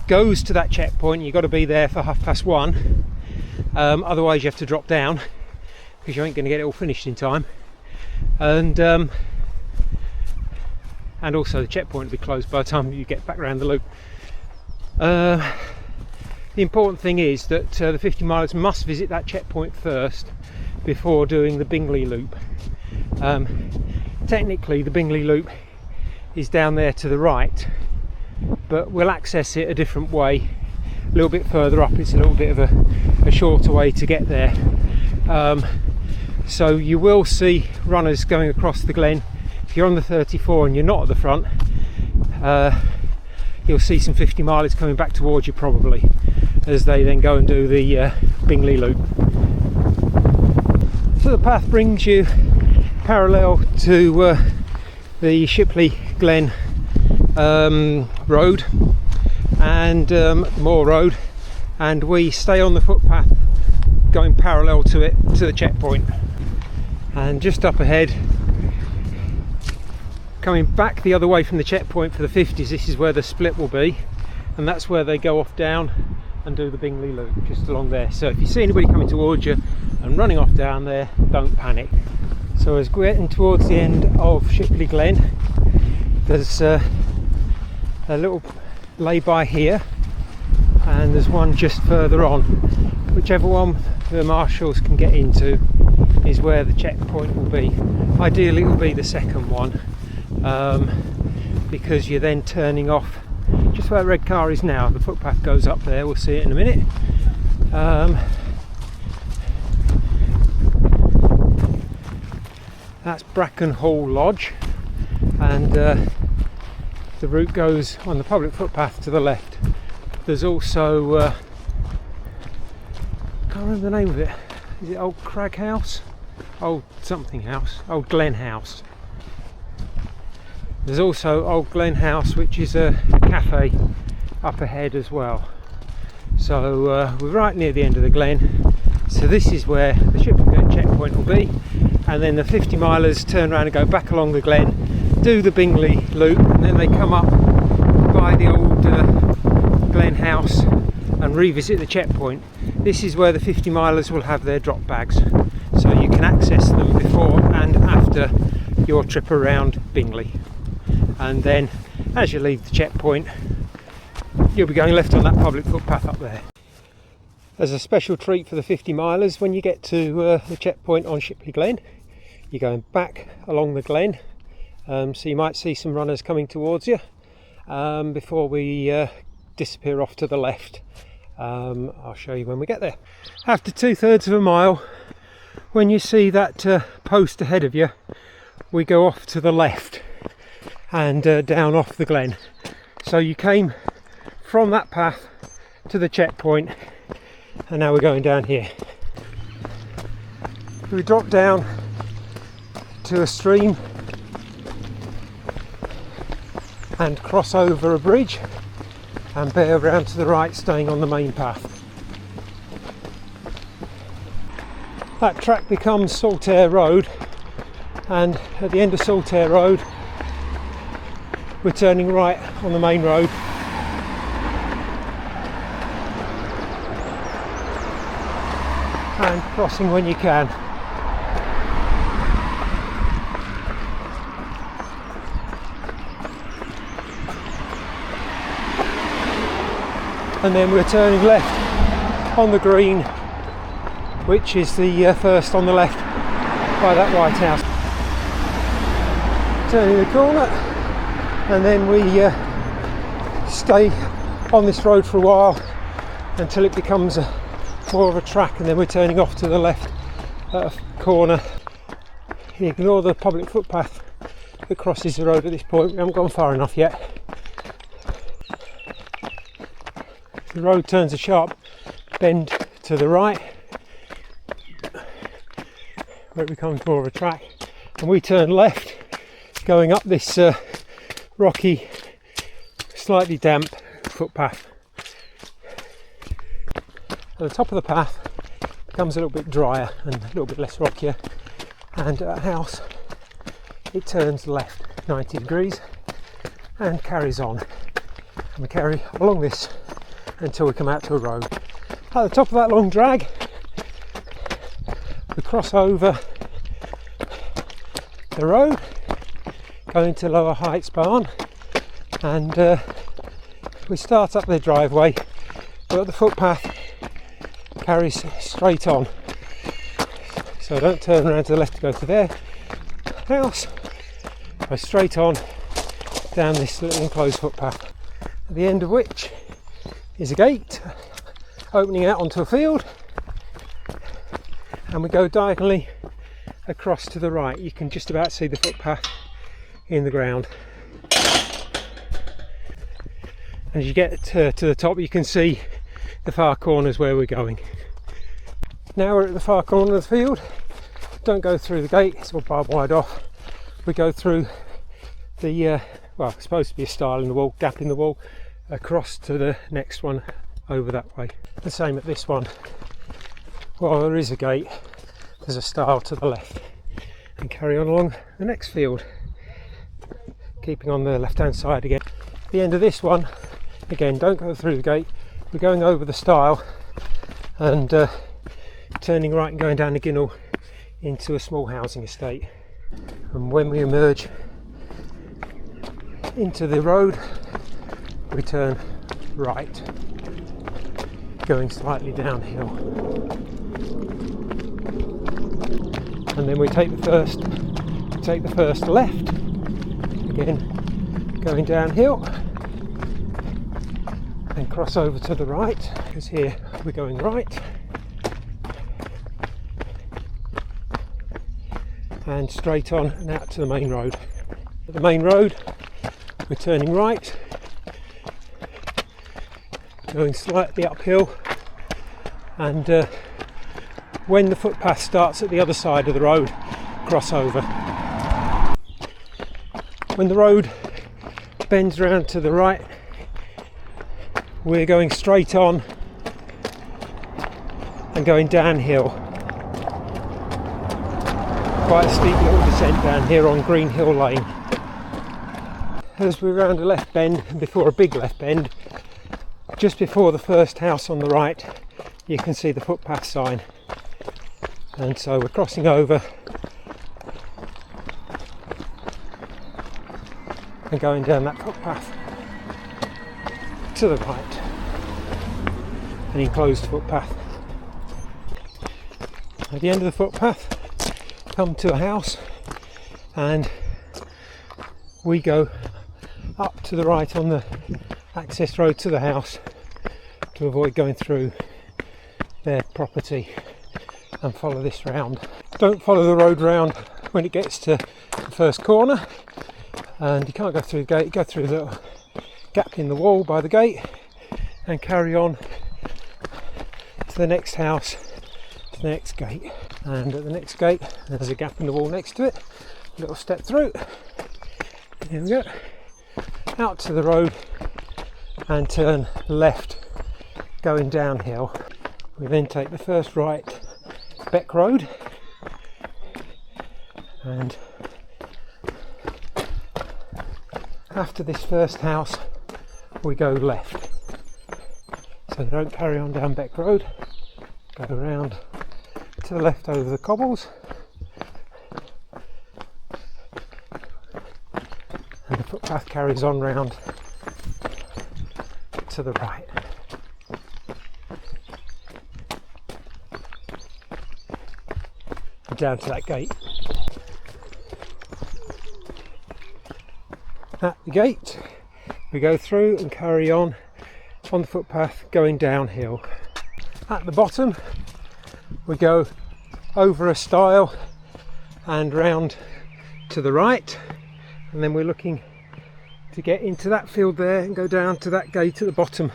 goes to that checkpoint. You've got to be there for 1:30. Otherwise you have to drop down, because you ain't going to get it all finished in time. And also the checkpoint will be closed by the time you get back around the loop. The important thing is that the 50 milers must visit that checkpoint first before doing the Bingley loop. Technically the Bingley loop is down there to the right, but we'll access it a different way, a little bit further up. It's a little bit of a shorter way to get there. So you will see runners going across the glen. If you're on the 34 and you're not at the front, you'll see some 50 milers coming back towards you probably, as they then go and do the Bingley loop. So the path brings you parallel to the Shipley Glen road and Moor Road, and we stay on the footpath going parallel to it, to the checkpoint. And just up ahead, coming back the other way from the checkpoint for the 50s, this is where the split will be, and that's where they go off down and do the Bingley loop, just along there. So if you see anybody coming towards you and running off down there, don't panic. So as we're getting towards the end of Shipley Glen, there's a little lay-by here, and there's one just further on. Whichever one the marshals can get into is where the checkpoint will be. Ideally it will be the second one, because you're then turning off just where the red car is now. The footpath goes up there, we'll see it in a minute. That's Brackenhall Lodge, and the route goes on the public footpath to the left. There's also I can't remember the name of it. Is it Old Crag House? Old something house? Old Glen House. There's also Old Glen House, which is a cafe up ahead as well. So we're right near the end of the glen. So this is where the Shipley Glen checkpoint will be, and then the 50 milers turn around and go back along the glen, do the Bingley loop, and then they come up by the old Glen House and revisit the checkpoint. This is where the 50 milers will have their drop bags, so you can access them before and after your trip around Bingley. And then as you leave the checkpoint, you'll be going left on that public footpath up there. As a special treat for the 50 milers, when you get to the checkpoint on Shipley Glen, you're going back along the glen, so you might see some runners coming towards you before we disappear off to the left. I'll show you when we get there. After 2/3 of a mile, when you see that post ahead of you, we go off to the left and down off the glen. So you came from that path to the checkpoint, and now we're going down here. We drop down to a stream and cross over a bridge and bear round to the right, staying on the main path. That track becomes Saltaire Road, and at the end of Saltaire Road we're turning right on the main road and crossing when you can. and then we're turning left on the green, which is the first on the left by that white house. Turning the corner, and then we stay on this road for a while until it becomes more of a track, and then we're turning off to the left at a corner. Ignore the public footpath that crosses the road at this point. We haven't gone far enough yet. The road turns a sharp bend to the right where it becomes more of a track, and we turn left going up this rocky, slightly damp footpath. At the top of the path becomes a little bit drier and a little bit less rockier, and at a house it turns left 90 degrees and carries on, and we carry along this until we come out to a road. At the top of that long drag we cross over the road, go into Lower Heights Barn, and we start up the driveway, but the footpath carries straight on, so don't turn around to the left to go to their house, go straight on down this little enclosed footpath, at the end of which is a gate opening out onto a field, and we go diagonally across to the right. You can just about see the footpath in the ground. As you get to the top, you can see the far corners where we're going. Now we're at the far corner of the field. Don't go through the gate, it's all barbed wire off. We go through the well, it's supposed to be a stile in the wall, gap in the wall, across to the next one over that way. The same at this one. While there is a gate, there's a stile to the left, and carry on along the next field, keeping on the left hand side again. At the end of this one, again, don't go through the gate, we're going over the stile and turning right and going down the Ginnell into a small housing estate. And when we emerge into the road, we turn right, going slightly downhill, and then we take the first left, again going downhill, and cross over to the right, because here we're going right, and straight on and out to the main road. At the main road we're turning right, going slightly uphill, and when the footpath starts at the other side of the road, cross over. When the road bends around to the right, we're going straight on and going downhill. Quite a steep little descent down here on Green Hill Lane. As we round a left bend, before a big left bend, just before the first house on the right, you can see the footpath sign, and so we're crossing over and going down that footpath to the right, an enclosed footpath. At the end of the footpath, come to a house, and we go up to the right on the access road to the house to avoid going through their property, and follow this round. Don't follow the road round when it gets to the first corner, and you can't go through the gate. Go through the little gap in the wall by the gate and carry on to the next house, to the next gate, and at the next gate there's a gap in the wall next to it, a little step through. Here we go, out to the road and turn left going downhill. We then take the first right Beck Road, and after this first house we go left, so don't carry on down Beck Road, go around to the left over the cobbles, and the footpath carries on round to the right. down to that gate. At the gate we go through and carry on the footpath going downhill. At the bottom we go over a stile and round to the right, and then we're looking to get into that field there and go down to that gate at the bottom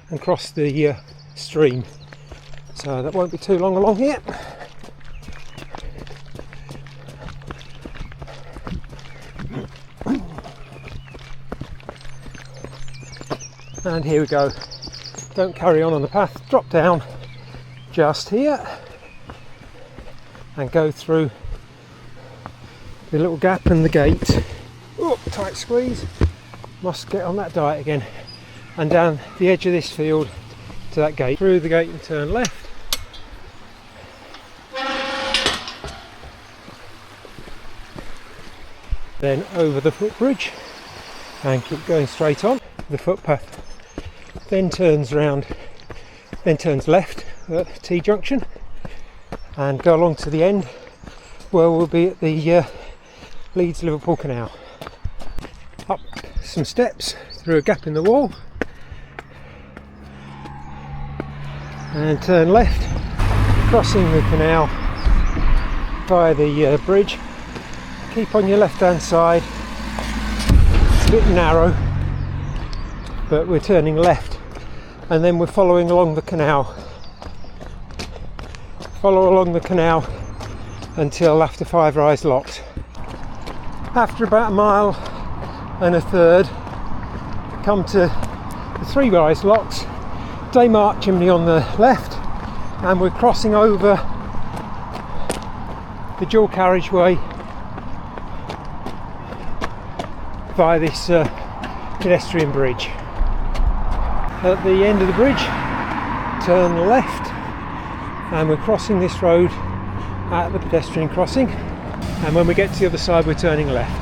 and cross the stream. So that won't be too long along here. And here we go. Don't carry on the path, drop down just here and go through the little gap and the gate. Oh, tight squeeze. Must get on that diet again. And down the edge of this field to that gate. Through the gate and turn left. Then over the footbridge and keep going straight on. The footpath then turns round, then turns left at T-junction and go along to the end where we'll be at the Leeds-Liverpool Canal. Up some steps through a gap in the wall and turn left, crossing the canal via the bridge. Keep on your left hand side. It's a bit narrow, but we're turning left and then we're following along the canal. Follow along the canal until after Five Rise Locks. After about a mile and a third, come to the Three Rise Locks, Daymark chimney on the left, and we're crossing over the dual carriageway via this pedestrian bridge. At the end of the bridge, turn left, and we're crossing this road at the pedestrian crossing, and when we get to the other side we're turning left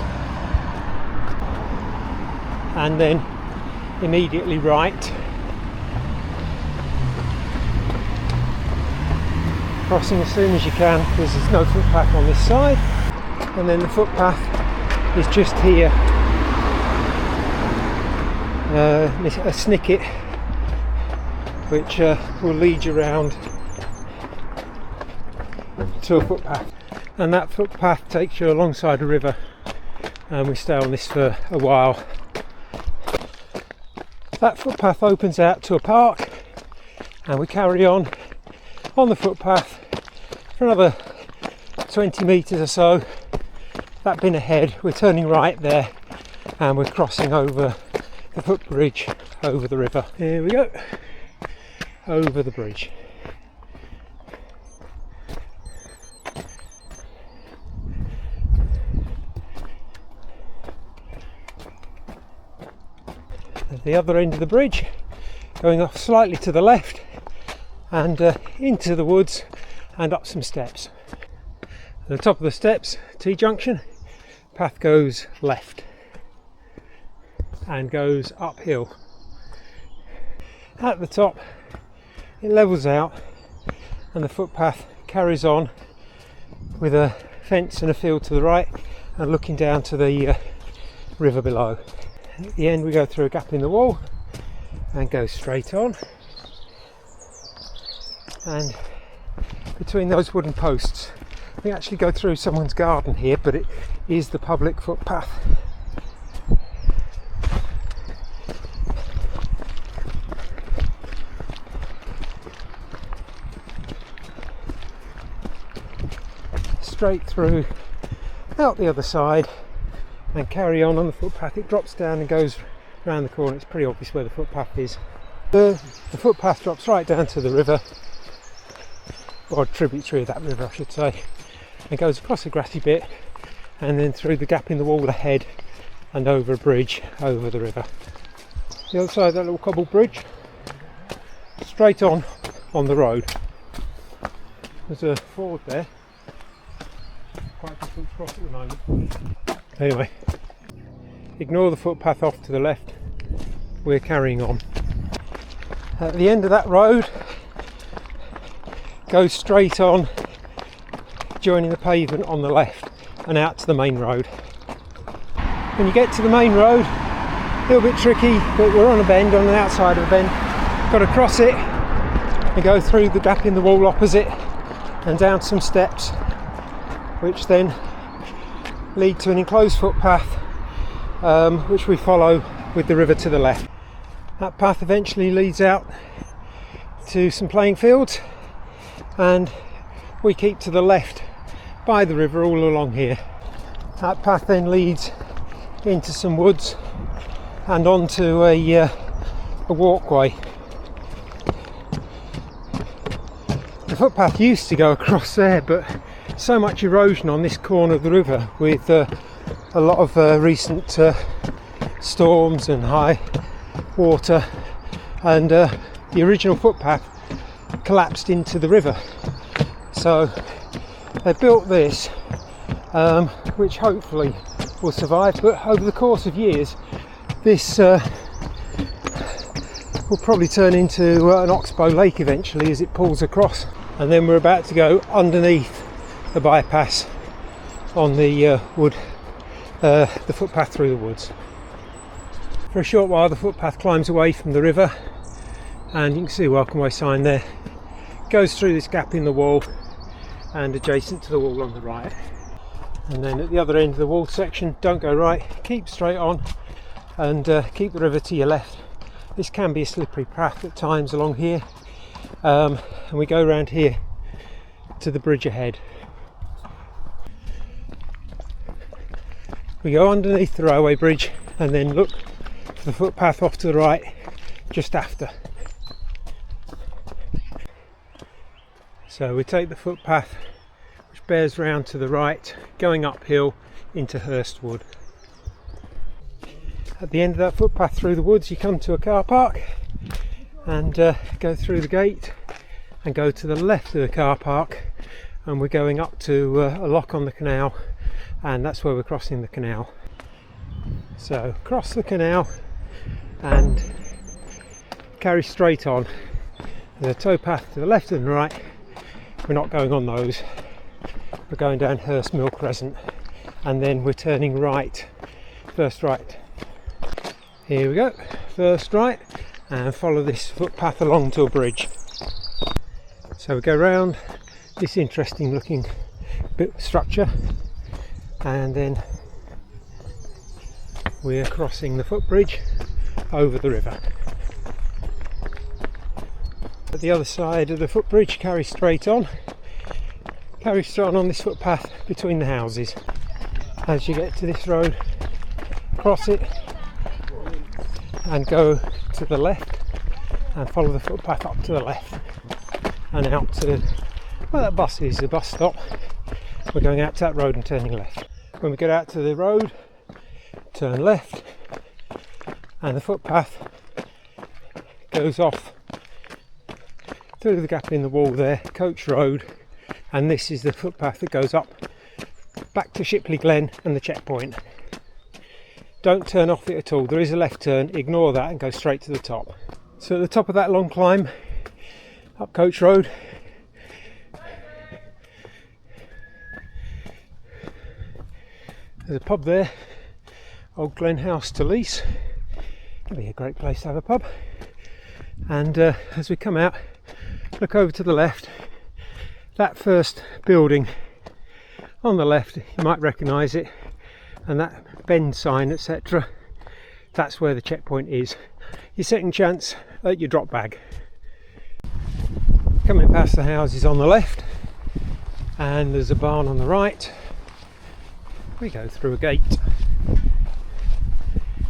and then immediately right, crossing as soon as you can because there's no footpath on this side, and then the footpath is just here, a snicket which will lead you around to a footpath, and that footpath takes you alongside a river, and we stay on this for a while. That footpath opens out to a park, and we carry on the footpath for another 20 metres or so. That bin ahead, we're turning right there and we're crossing over the footbridge over the river. Here we go, over the bridge. At the other end of the bridge, going off slightly to the left and into the woods and up some steps. At the top of the steps, T-junction, path goes left and goes uphill. At the top it levels out and the footpath carries on with a fence and a field to the right and looking down to the river below. At the end we go through a gap in the wall and go straight on, and between those wooden posts we actually go through someone's garden here, but it is the public footpath. Straight through out the other side and carry on the footpath. It drops down and goes round the corner. It's pretty obvious where the footpath is. The footpath drops right down to the river, or a tributary of that river I should say, and goes across a grassy bit and then through the gap in the wall ahead and over a bridge over the river. The other side of that little cobbled bridge, straight on the road. There's a ford there, quite difficult to cross at the moment. Anyway, ignore the footpath off to the left, we're carrying on. At the end of that road, go straight on joining the pavement on the left and out to the main road. When you get to the main road, a little bit tricky, but we're on a bend, on the outside of a bend. Got to cross it and go through the gap in the wall opposite and down some steps, which then lead to an enclosed footpath, which we follow with the river to the left. That path eventually leads out to some playing fields, and we keep to the left by the river all along here. That path then leads into some woods and onto a walkway. The footpath used to go across there, but so much erosion on this corner of the river with a lot of recent storms and high water, and the original footpath collapsed into the river. So they built this, which hopefully will survive, but over the course of years this will probably turn into an oxbow lake eventually as it pulls across. And then we're about to go underneath the bypass on the the footpath through the woods. For a short while the footpath climbs away from the river, and you can see a welcome way sign there. Goes through this gap in the wall and adjacent to the wall on the right. And then at the other end of the wall section, don't go right, keep straight on and keep the river to your left. This can be a slippery path at times along here, and we go around here to the bridge ahead. We go underneath the railway bridge and then look for the footpath off to the right just after. So we take the footpath which bears round to the right, going uphill into Hurstwood. At the end of that footpath through the woods you come to a car park, and go through the gate and go to the left of the car park, and we're going up to a lock on the canal, and that's where we're crossing the canal. So cross the canal and carry straight on. There's a towpath to the left and the right. We're not going on those, we're going down Hurst Mill Crescent, and then we're turning right, first right. Here we go, first right, and follow this footpath along to a bridge. So we go round this interesting looking bit of structure, and then we're crossing the footbridge over the river. At the other side of the footbridge, carry straight on this footpath between the houses. As you get to this road, cross it and go to the left and follow the footpath up to the left and out to where that bus is, the bus stop. We're going out to that road and turning left. When we get out to the road, turn left, and the footpath goes off through the gap in the wall there, Coach Road, and this is the footpath that goes up back to Shipley Glen and the checkpoint. Don't turn off it at all, there is a left turn, ignore that and go straight to the top. So at the top of that long climb up Coach Road, there's a pub there, Old Glen House to lease. It'd be a great place to have a pub. And as we come out, look over to the left, that first building on the left, you might recognise it, and that bend sign, etc., that's where the checkpoint is. Your second chance at your drop bag. Coming past the houses on the left, and there's a barn on the right. We go through a gate,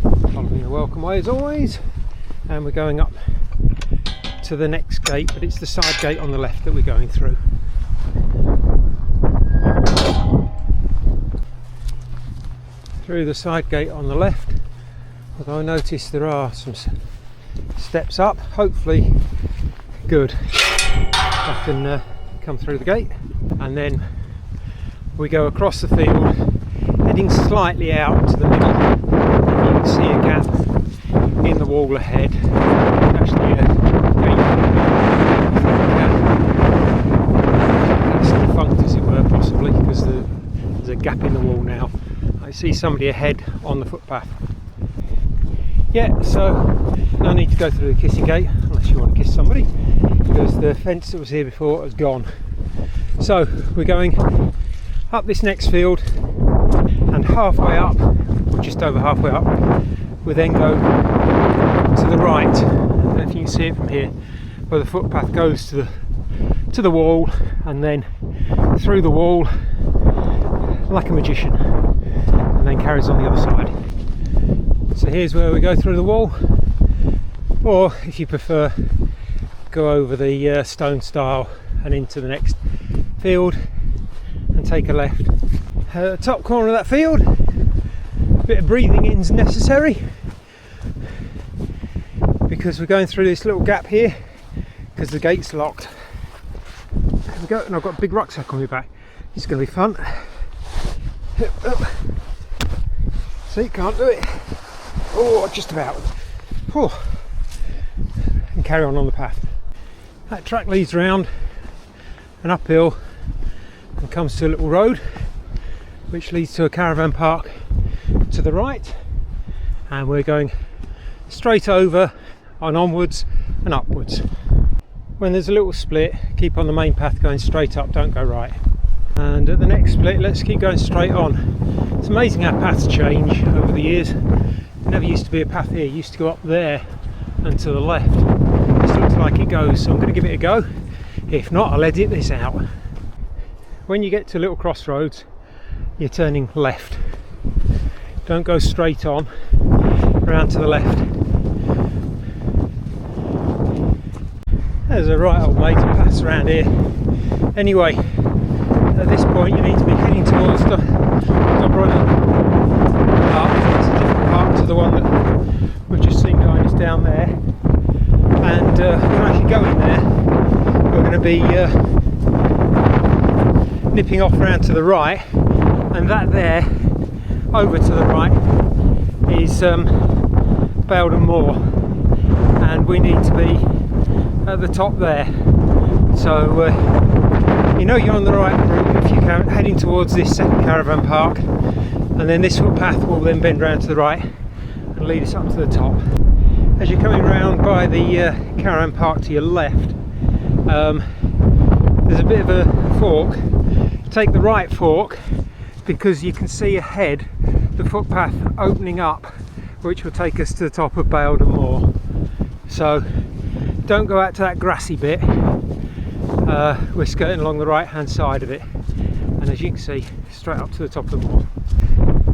following the welcome way as always, and we're going up to the next gate, but it's the side gate on the left that we're going through. Through the side gate on the left, although I notice there are some steps up, hopefully good. I can come through the gate, and then we go across the field, heading slightly out to the middle. You can see a gap in the wall ahead, actually a gate that's defunct as it were, possibly. probably, because there's a gap in the wall now. I see somebody ahead on the footpath. Yeah, so no need to go through the kissing gate unless you want to kiss somebody, because the fence that was here before has gone. So we're going up this next field, and halfway up, or just over halfway up, we then go to the right. I don't know if you can see it from here, where the footpath goes to the wall, and then through the wall like a magician, and then carries on the other side. So here's where we go through the wall, or if you prefer, go over the stone stile and into the next field and take a left. Top corner of that field, a bit of breathing in is necessary, because we're going through this little gap here because the gate's locked. There we go, and I've got a big rucksack on my back. It's going to be fun. See, can't do it. Oh, just about. Oh. And carry on the path. That track leads round and uphill and comes to a little road which leads to a caravan park to the right, and we're going straight over and onwards and upwards. When there's a little split, keep on the main path going straight up, don't go right. And at the next split, let's keep going straight on. It's amazing how paths change over the years. There never used to be a path here, it used to go up there and to the left. This looks like it goes, so I'm going to give it a go. If not, I'll edit this out. When you get to little crossroads, you're turning left. Don't go straight on, around to the left. There's a right old way to pass around here. Anyway, at this point you need to be heading towards the running park. It's a different park to the one that we've just seen behind us down there. And when I actually go in there, we're going to be nipping off around to the right, and that there, over to the right, is Bowden Moor, and we need to be at the top there. So you know you're on the right route if you're heading towards this second caravan park, and then this footpath will then bend round to the right and lead us up to the top. As you're coming round by the caravan park to your left, there's a bit of a fork. Take the right fork, because you can see ahead the footpath opening up, which will take us to the top of Bowden Moor. So don't go out to that grassy bit. We're skirting along the right hand side of it, and as you can see, straight up to the top of the moor.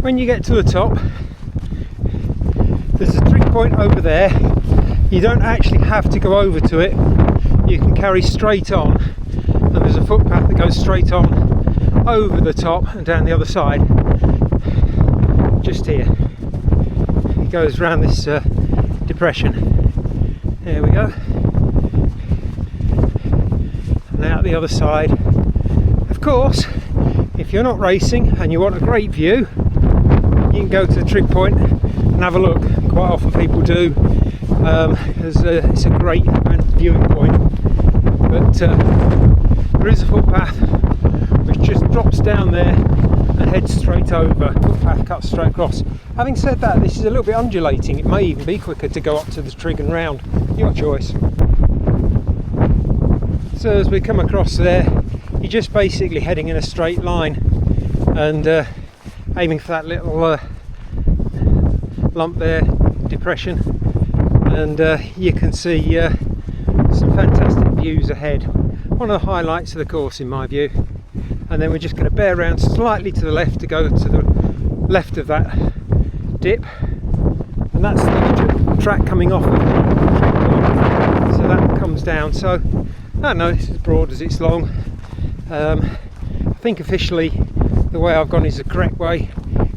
When you get to the top, there's a trig point over there. You don't actually have to go over to it, you can carry straight on, and there's a footpath that goes straight on over the top and down the other side, just here. It goes around this depression. There we go. And out the other side. Of course, if you're not racing and you want a great view, you can go to the trig point and have a look. Quite often people do. It's a great viewing point. But there is a footpath which just drops down there and heads straight over. Footpath cuts straight across. Having said that, this is a little bit undulating. It may even be quicker to go up to the trig and round. Your choice. So as we come across there, you're just basically heading in a straight line and aiming for that little lump there, depression, and you can see some fantastic views ahead. One of the highlights of the course in my view. And then we're just going to bear around slightly to the left to go to the left of that dip, and that's the track coming off of the tree, so that comes down. So I don't know, it's as broad as it's long. I think officially the way I've gone is the correct way,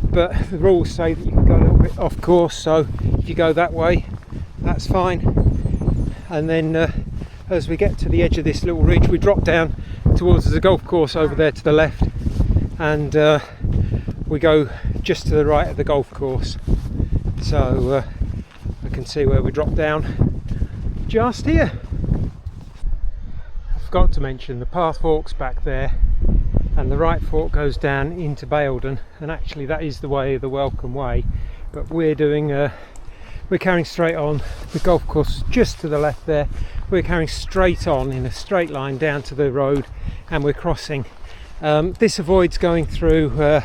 but the rules say that you can go a little bit off course, so if you go that way, that's fine. And then as we get to the edge of this little ridge, we drop down towards the golf course over there to the left, and we go just to the right of the golf course. So I can see where we drop down just here. I forgot to mention the path forks back there, and the right fork goes down into Baildon, and actually that is the way of the Welcome Way, but we're carrying straight on. The golf course just to the left there. We're carrying straight on in a straight line down to the road, and we're crossing. This avoids going through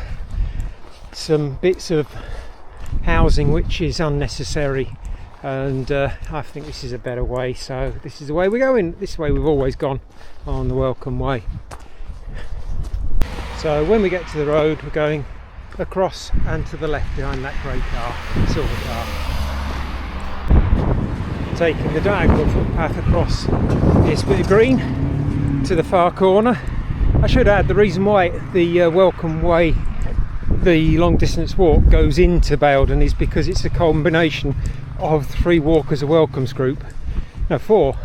some bits of housing which is unnecessary, and I think this is a better way, so this is the way we're going. This is the way we've always gone on the Welcome Way. So when we get to the road, we're going across and to the left behind that grey car, silver car. Taking the diagonal footpath across this bit of green to the far corner. I should add the reason why the Welcome Way, the long distance walk, goes into Baildon is because it's a combination of 3 Walkers of Welcomes group. No, 4.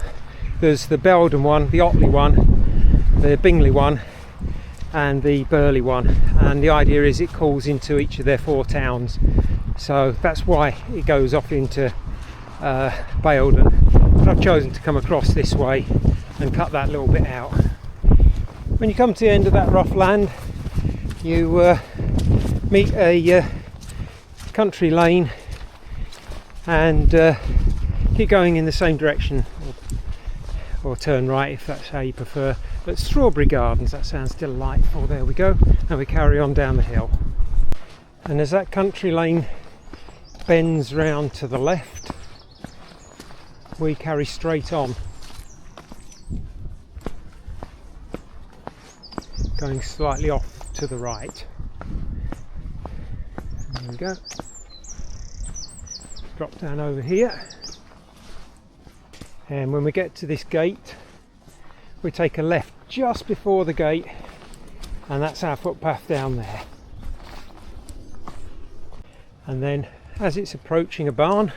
There's the Baildon one, the Otley one, the Bingley one, and the Burley one, and the idea is it calls into each of their 4 towns, so that's why it goes off into Baildon. But I've chosen to come across this way and cut that little bit out. When you come to the end of that rough land, you meet a country lane, and keep going in the same direction, or turn right if that's how you prefer. But Strawberry Gardens, that sounds delightful. There we go, and we carry on down the hill. And as that country lane bends round to the left, we carry straight on, going slightly off to the right. There we go. Drop down over here, and when we get to this gate, we take a left just before the gate, and that's our footpath down there. And then as it's approaching a barn,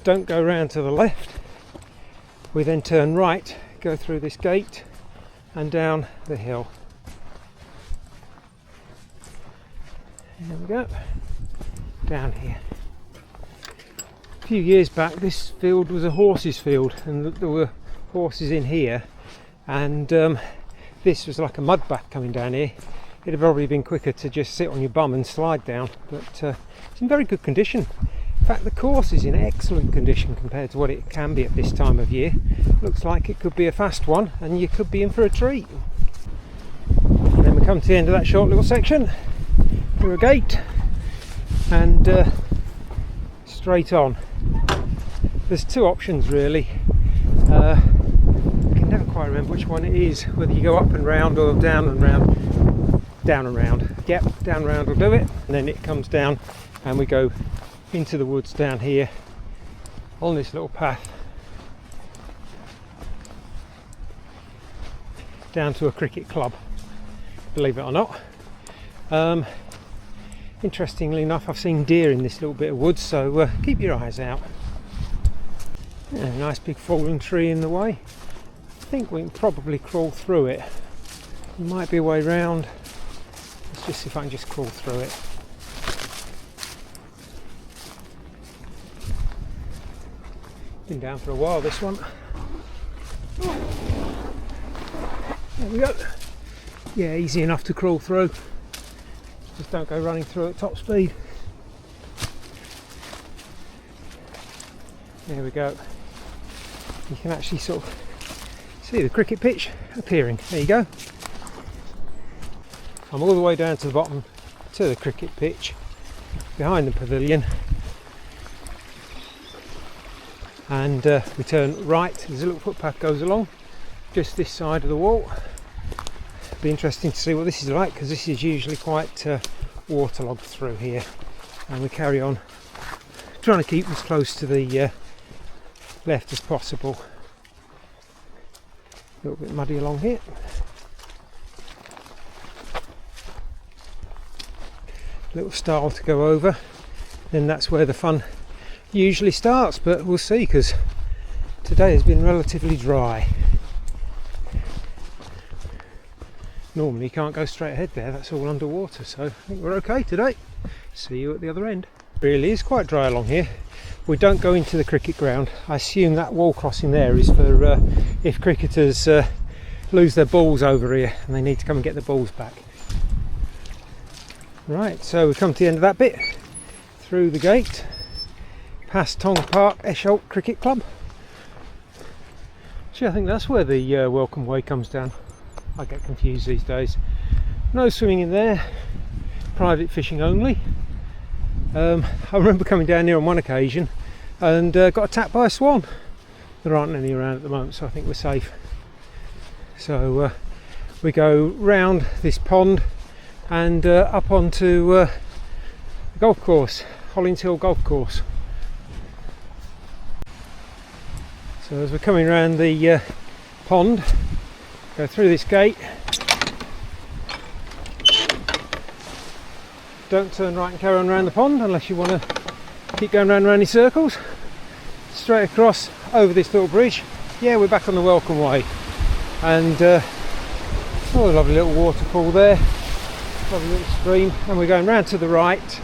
don't go round to the left, we then turn right, go through this gate and down the hill. There we go, down here. A few years back this field was a horses field, and there were horses in here, and this was like a mud bath coming down here. It'd have probably been quicker to just sit on your bum and slide down, but it's in very good condition. In fact, the course is in excellent condition compared to what it can be at this time of year. Looks like it could be a fast one, and you could be in for a treat. And then we come to the end of that short little section through a gate and straight on. There's 2 options really. I can never quite remember which one it is, whether you go up and round or down and round. Down and round. Yep, down and round will do it. And then it comes down and we go into the woods down here on this little path down to a cricket club, believe it or not. Interestingly enough, I've seen deer in this little bit of woods, so keep your eyes out. Yeah, a nice big fallen tree in the way. I think we can probably crawl through it. There might be a way round. Let's just see if I can just crawl through it. Been down for a while, this one. There we go. Yeah, easy enough to crawl through. Just don't go running through at top speed. There we go. You can actually sort of see the cricket pitch appearing. There you go. I'm all the way down to the bottom to the cricket pitch behind the pavilion, and we turn right. There's a little footpath goes along just this side of the wall. It'll be interesting to see what this is like, because this is usually quite waterlogged through here, and we carry on trying to keep as close to the left as possible. A little bit muddy along here. Little stile to go over, then that's where the fun usually starts, but we'll see, because today has been relatively dry. Normally you can't go straight ahead there, that's all underwater, so I think we're okay today. See you at the other end. It really is quite dry along here. We don't go into the cricket ground. I assume that wall crossing there is for if cricketers lose their balls over here and they need to come and get the balls back. Right, so we come to the end of that bit, through the gate, past Tongue Park Esholt Cricket Club. Actually, I think that's where the welcome way comes down. I get confused these days. No swimming in there, private fishing only. I remember coming down here on one occasion and got attacked by a swan. There aren't any around at the moment, so I think we're safe. So we go round this pond and up onto the golf course, Hollins Hill Golf Course. So as we're coming around the pond, go through this gate. Don't turn right and carry on around the pond unless you want to keep going round and round in circles. Straight across over this little bridge. Yeah, we're back on the welcome way. And oh, a lovely little waterfall there. Lovely little stream. And we're going round to the right.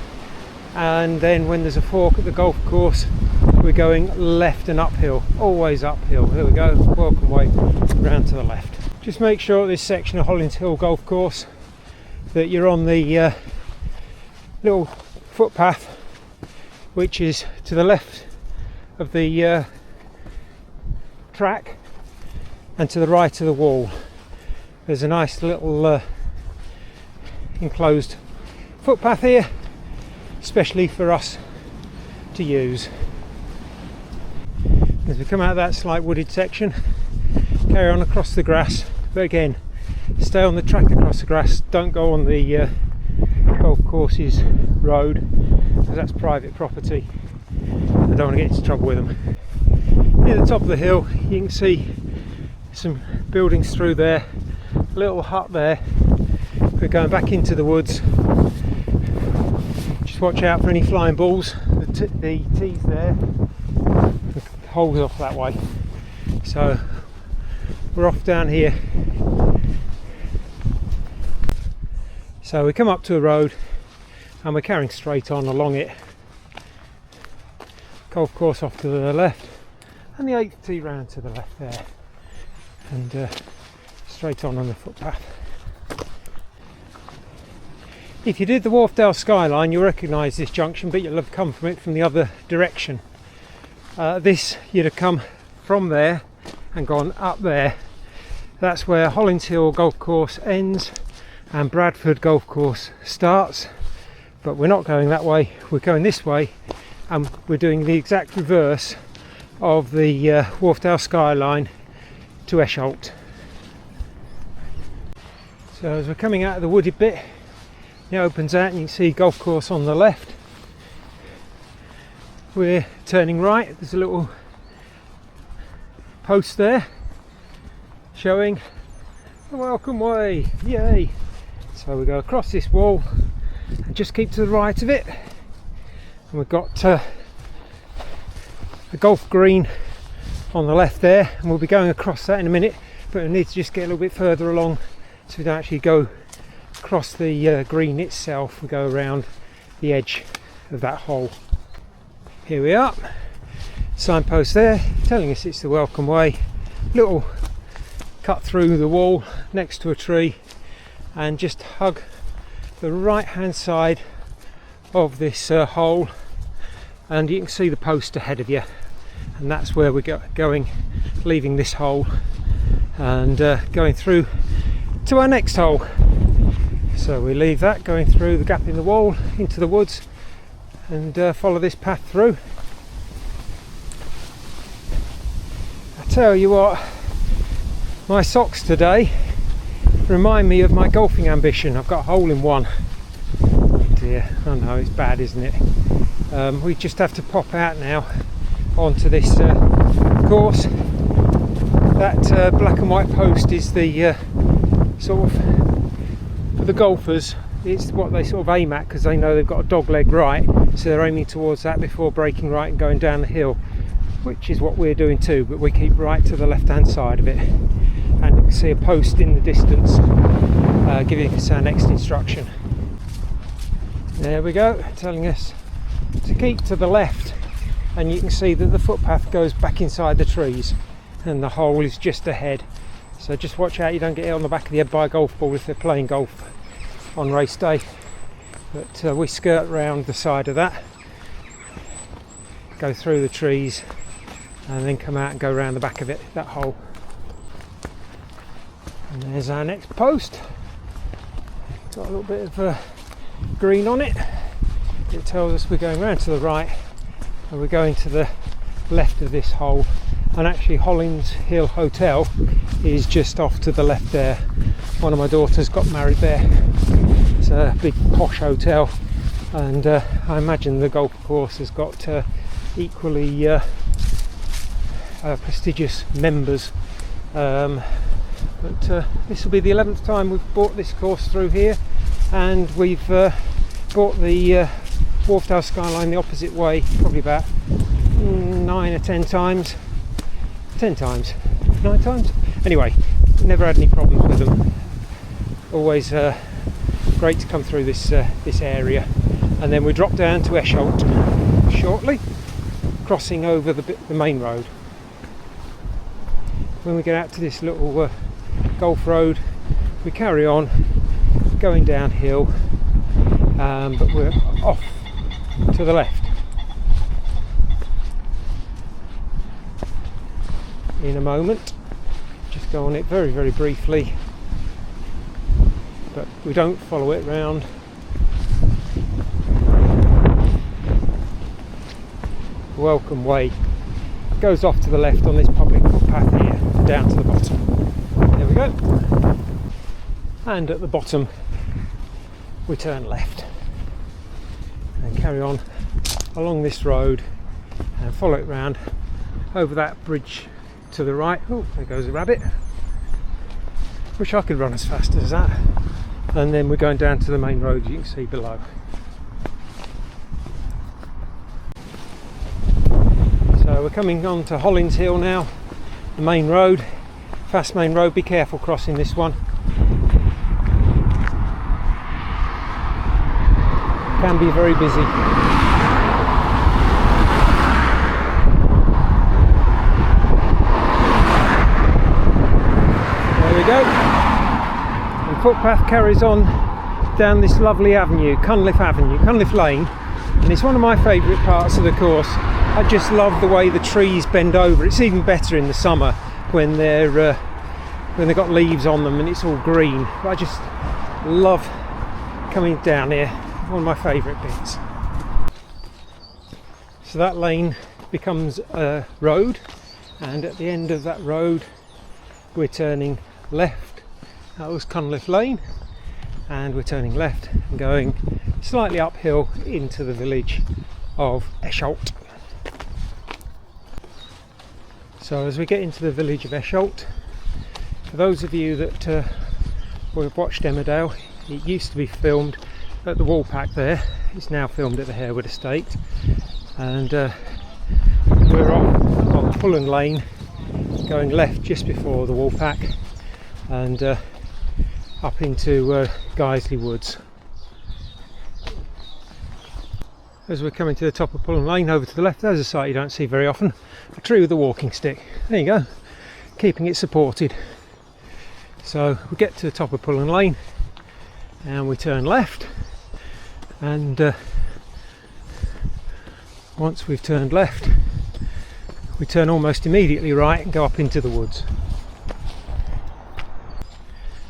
And then when there's a fork at the golf course, we're going left and uphill. Always uphill. There we go. Welcome way round to the left. Just make sure at this section of Hollins Hill Golf Course that you're on the little footpath which is to the left of the track and to the right of the wall. There's a nice little enclosed footpath here, especially for us to use. As we come out of that slight wooded section, carry on across the grass, but again stay on the track across the grass, don't go on the golf course's road because that's private property. I don't want to get into trouble with them. Near the top of the hill you can see some buildings through there, a little hut there. We're going back into the woods. Just watch out for any flying balls. The tees there, the holes off that way. So we're off down here. So we come up to a road and we're carrying straight on along it. Golf course off to the left and the 8th tee round to the left there, and straight on the footpath. If you did the Wharfdale skyline you'll recognise this junction, but you'll have come from it from the other direction. This you'd have come from there and gone up there. That's where Hollins Hill Golf Course ends and Bradford Golf Course starts, but we're not going that way, we're going this way, and we're doing the exact reverse of the Wharfdale skyline to Esholt. So as we're coming out of the wooded bit, it opens out and you can see golf course on the left. We're turning right, there's a little post there showing the welcome way, yay! So we go across this wall and just keep to the right of it, and we've got a golf green on the left there, and we'll be going across that in a minute, but we need to just get a little bit further along so we don't actually go across the green itself. We go around the edge of that hole. Here we are, signpost there telling us it's the welcome way. Little cut through the wall next to a tree, and just hug the right hand side of this hole, and you can see the post ahead of you, and that's where we're going, leaving this hole and going through to our next hole. So we leave that, going through the gap in the wall into the woods, and follow this path through. I tell you what, my socks today remind me of my golfing ambition. I've got a hole in one. Oh dear, I know it's bad, isn't it? We just have to pop out now onto this course. That black and white post is the sort of, for the golfers, it's what they sort of aim at, because they know they've got a dog leg right, so they're aiming towards that before breaking right and going down the hill, which is what we're doing too, but we keep right to the left hand side of it. And you can see a post in the distance giving us our next instruction. There we go, telling us to keep to the left, and you can see that the footpath goes back inside the trees and the hole is just ahead. So just watch out you don't get hit on the back of the head by a golf ball if they're playing golf on race day. But we skirt round the side of that, go through the trees, and then come out and go around the back of it, that hole. And there's our next post. Got a little bit of green on it. It tells us we're going round to the right and we're going to the left of this hole. And actually Hollins Hill Hotel is just off to the left there. One of my daughters got married there. It's a big posh hotel, and I imagine the golf course has got equally prestigious members. But this will be the 11th time we've bought this course through here, and we've bought the Wharfdale Skyline the opposite way probably about 9 or 10 times. 10 times? 9 times? Anyway, never had any problems with them. Always great to come through this area. And then we drop down to Esholt shortly, crossing over the main road. When we get out to this little golf road, we carry on going downhill, but we're off to the left. In a moment, just go on it very, very briefly, but we don't follow it round. Welcome Way goes off to the left on this public footpath here, down to the bottom. There we go. And at the bottom we turn left and carry on along this road and follow it round over that bridge to the right. Oh, there goes a rabbit. Wish I could run as fast as that. And then we're going down to the main road you can see below. So we're coming on to Hollins Hill now, the main road, fast main road. Be careful crossing this one. Can be very busy. There we go. And footpath carries on down this lovely avenue, Cunliffe Lane, and it's one of my favourite parts of the course. I just love the way the trees bend over. It's even better in the summer when they've got leaves on them and it's all green. I just love coming down here. One of my favourite bits. So that lane becomes a road, and at the end of that road we're turning left. That was Cunliffe Lane, and we're turning left and going slightly uphill into the village of Esholt. So as we get into the village of Esholt, for those of you that have watched Emmerdale, it used to be filmed at the Woolpack there. It's now filmed at the Harewood Estate, and we're on Pullen Lane going left just before the Woolpack and up into Guiseley Woods. As we're coming to the top of Pullen Lane, over to the left, there's a sight you don't see very often, a tree with a walking stick. There you go, keeping it supported. So we get to the top of Pullen Lane and we turn left, and once we've turned left we turn almost immediately right and go up into the woods.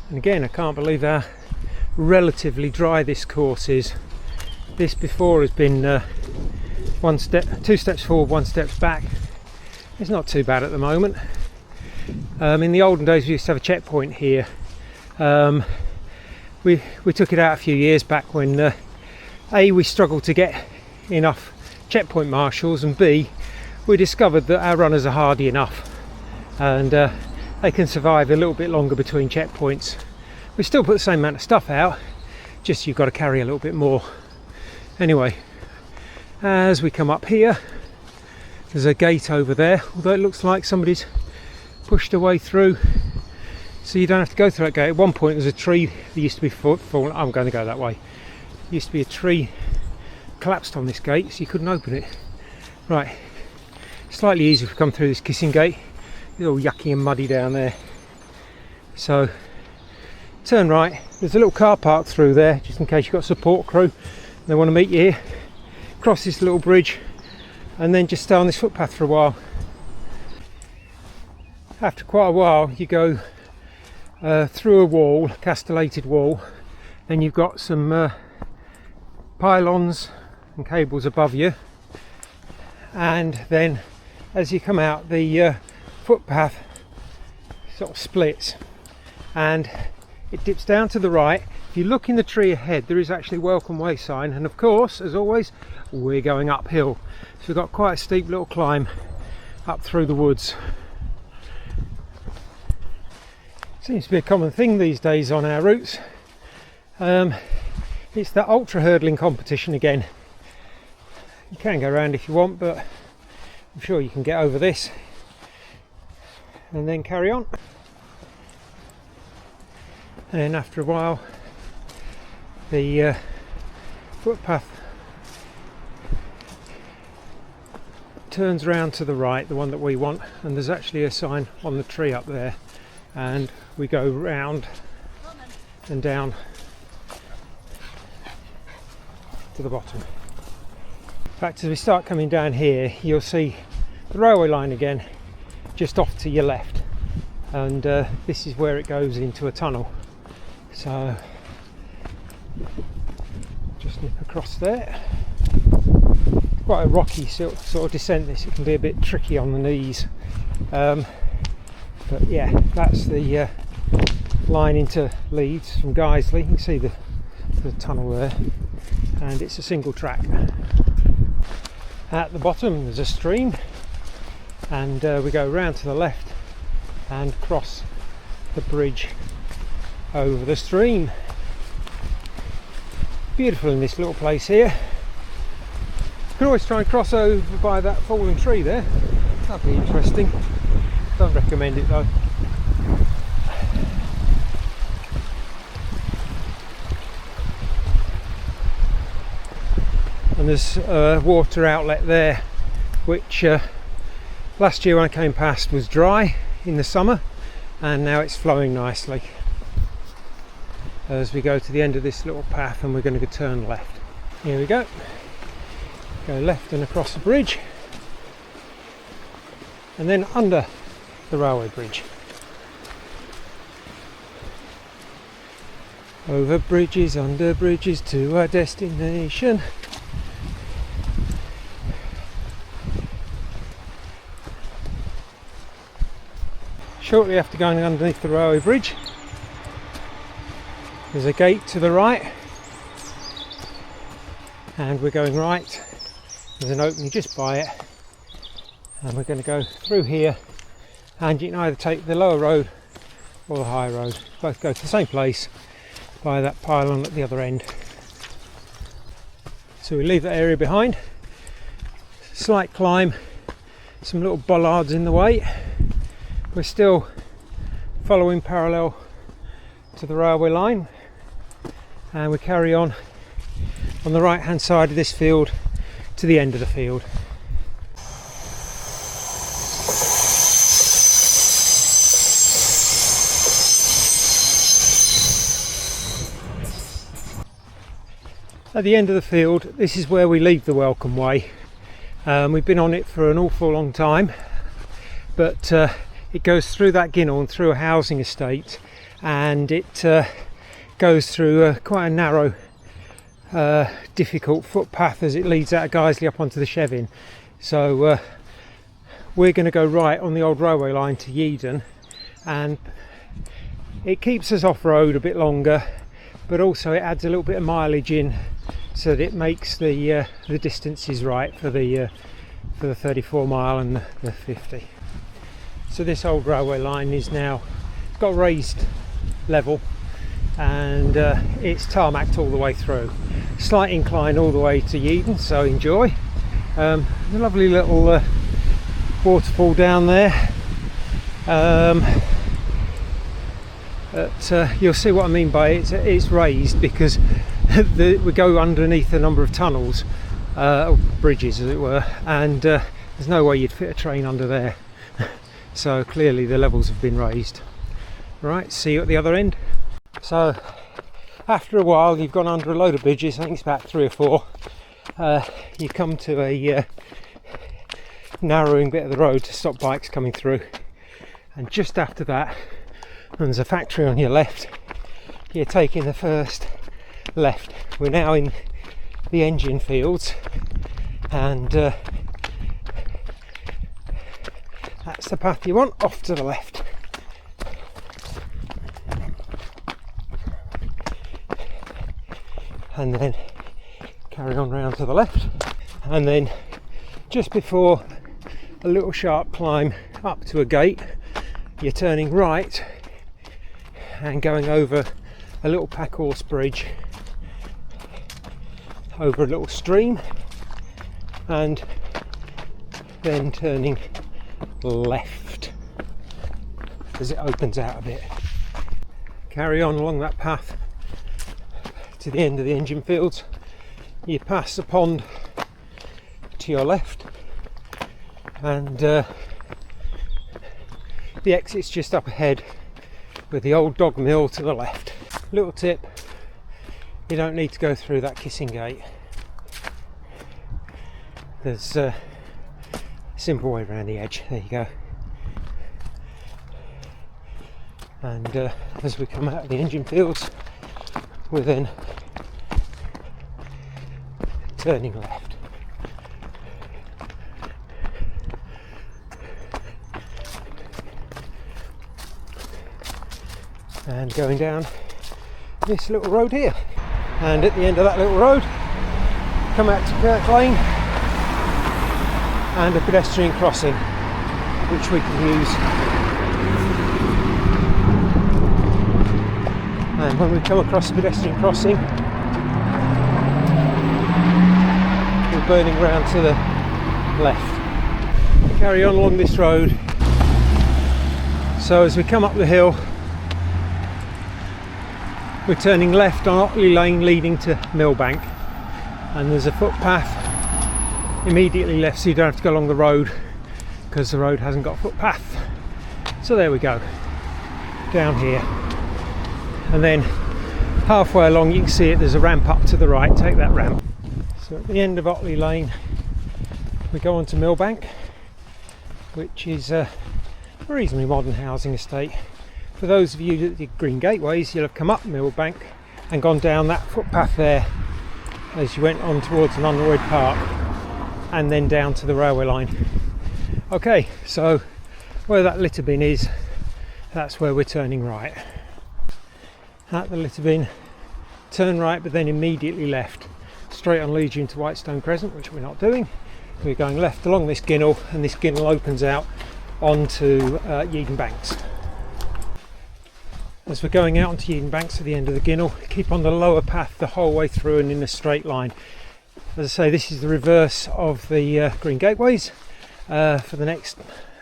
And again, I can't believe how relatively dry this course is. This before has been 2 steps forward, 1 step back. It's not too bad at the moment. In the olden days we used to have a checkpoint here. We took it out a few years back when A, we struggled to get enough checkpoint marshals, and B, we discovered that our runners are hardy enough and they can survive a little bit longer between checkpoints. We still put the same amount of stuff out, just you've got to carry a little bit more. Anyway, as we come up here, there's a gate over there, although it looks like somebody's pushed a way through, so you don't have to go through that gate. At one point there's a tree that used to be fallen. I'm going to go that way. There used to be a tree collapsed on this gate, so you couldn't open it. Right, slightly easier if we come through this kissing gate. It's all yucky and muddy down there. So turn right, there's a little car park through there just in case you've got support crew and they want to meet you here. Cross this little bridge and then just stay on this footpath for a while. After quite a while you go through a wall, castellated wall, then you've got some pylons and cables above you, and then as you come out the footpath sort of splits and it dips down to the right. If you look in the tree ahead, there is actually a welcome way sign, and of course, as always, we're going uphill, so we've got quite a steep little climb up through the woods. Seems to be a common thing these days on our routes. It's that ultra hurdling competition again. You can go around if you want, but I'm sure you can get over this and then carry on. And then after a while the footpath turns round to the right, the one that we want, and there's actually a sign on the tree up there, and we go round and down to the bottom. In fact, as we start coming down here, you'll see the railway line again just off to your left, and this is where it goes into a tunnel. So just nip across there. Quite a rocky sort of descent this, it can be a bit tricky on the knees, but yeah, that's the line into Leeds from Guiseley. You can see the tunnel there, and it's a single track. At the bottom there's a stream, and we go round to the left and cross the bridge over the stream. Beautiful in this little place here. You can always try and cross over by that fallen tree there, that'd be interesting. Don't recommend it though. And there's a water outlet there, which last year when I came past was dry in the summer, and now it's flowing nicely. As we go to the end of this little path, and we're going to turn left. Here we go. Go left and across the bridge, and then under the railway bridge. Over bridges, under bridges to our destination. Shortly after going underneath the railway bridge, there's a gate to the right, and we're going right. There's an opening just by it, and we're going to go through here, and you can either take the lower road or the high road. Both go to the same place by that pylon at the other end. So we leave that area behind. Slight climb, some little bollards in the way. We're still following parallel to the railway line, and we carry on the right hand side of this field to the end of the field. At the end of the field, this is where we leave the welcome way. We've been on it for an awful long time, but it goes through that ginnel and through a housing estate, and it goes through quite a narrow difficult footpath as it leads out of Guiseley up onto the Chevin. So we're going to go right on the old railway line to Yeadon, and it keeps us off-road a bit longer, but also it adds a little bit of mileage in so that it makes the distances right for the 34 mile and the 50. So this old railway line is now got raised level, and it's tarmacked all the way through. Slight incline all the way to Yeadon, so enjoy. A lovely little waterfall down there. You'll see what I mean by it. It's raised because we go underneath a number of tunnels, or bridges as it were, and there's no way you'd fit a train under there. So clearly the levels have been raised. Right, see you at the other end. So after a while, you've gone under a load of bridges, I think it's about 3 or 4, you come to a narrowing bit of the road to stop bikes coming through, and just after that there's a factory on your left. You're taking the first left. We're now in the engine fields, and that's the path you want, off to the left. And then carry on round to the left, and then just before a little sharp climb up to a gate, you're turning right and going over a little pack horse bridge over a little stream, and then turning left as it opens out a bit. Carry on along that path to the end of the engine fields. You pass a pond to your left, and the exit's just up ahead with the old dog mill to the left. Little tip, you don't need to go through that kissing gate. There's a simple way around the edge. There you go. And as we come out of the engine fields, we're then turning left. And going down this little road here. And at the end of that little road, come out to Kirk Lane and a pedestrian crossing, which we can use. And when we come across the pedestrian crossing, we're burning round to the left. We carry on along this road. So as we come up the hill, we're turning left on Otley Lane leading to Millbank, and there's a footpath immediately left, so you don't have to go along the road because the road hasn't got a footpath. So there we go, down here. And then halfway along you can see it, there's a ramp up to the right, take that ramp. So at the end of Otley Lane we go on to Millbank, which is a reasonably modern housing estate. For those of you that did Green Gateways, you'll have come up Millbank and gone down that footpath there as you went on towards Nunwood Park, and then down to the railway line. Okay, so where that litter bin is, that's where we're turning right. At the litter bin, turn right, but then immediately left. Straight on leads you into Whitestone Crescent, which we're not doing. We're going left along this ginnel, and this ginnel opens out onto Yeadon Banks. As we're going out onto Yeadon Banks at the end of the ginnel, keep on the lower path the whole way through and in a straight line. As I say, this is the reverse of the Green Gateways for the next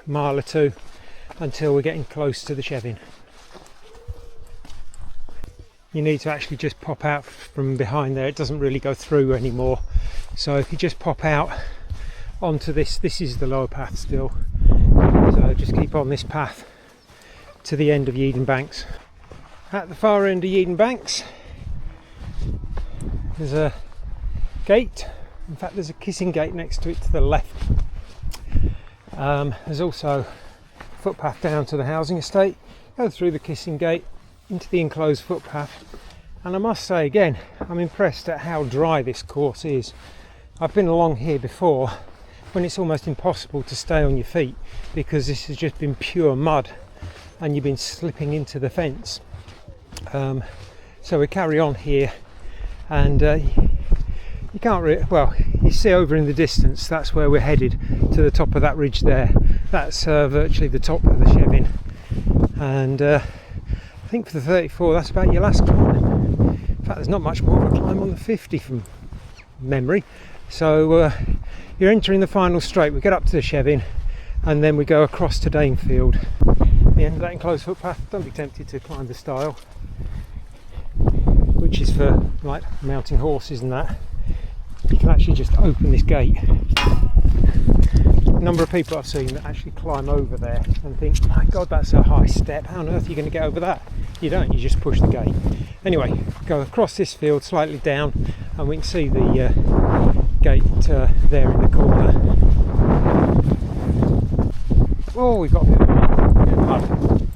mile or two until we're getting close to the Chevin. You need to actually just pop out from behind there, it doesn't really go through anymore. So if you just pop out onto this is the lower path still. So just keep on this path to the end of Yeadon Banks. At the far end of Yeadon Banks there's a gate. In fact, there's a kissing gate next to it to the left. There's also a footpath down to the housing estate. Go through the kissing gate into the enclosed footpath, and I must say again, I'm impressed at how dry this course is. I've been along here before when it's almost impossible to stay on your feet because this has just been pure mud and you've been slipping into the fence. So we carry on here, and you can't really, well, you see over in the distance, that's where we're headed, to the top of that ridge there. That's virtually the top of the Chevin, and I think for the 34 that's about your last climb. In fact, there's not much more of a climb on the 50 from memory. So you're entering the final straight. We get up to the Chevin and then we go across to Danefield. At the end of that enclosed footpath, don't be tempted to climb the stile, which is for like mounting horses and that. You can actually just open this gate number of people I've seen that actually climb over there and think, my God, that's a high step, how on earth are you going to get over that? You don't, you just push the gate. Anyway, go across this field slightly down and we can see the gate there in the corner. Oh, we've got a bit of mud.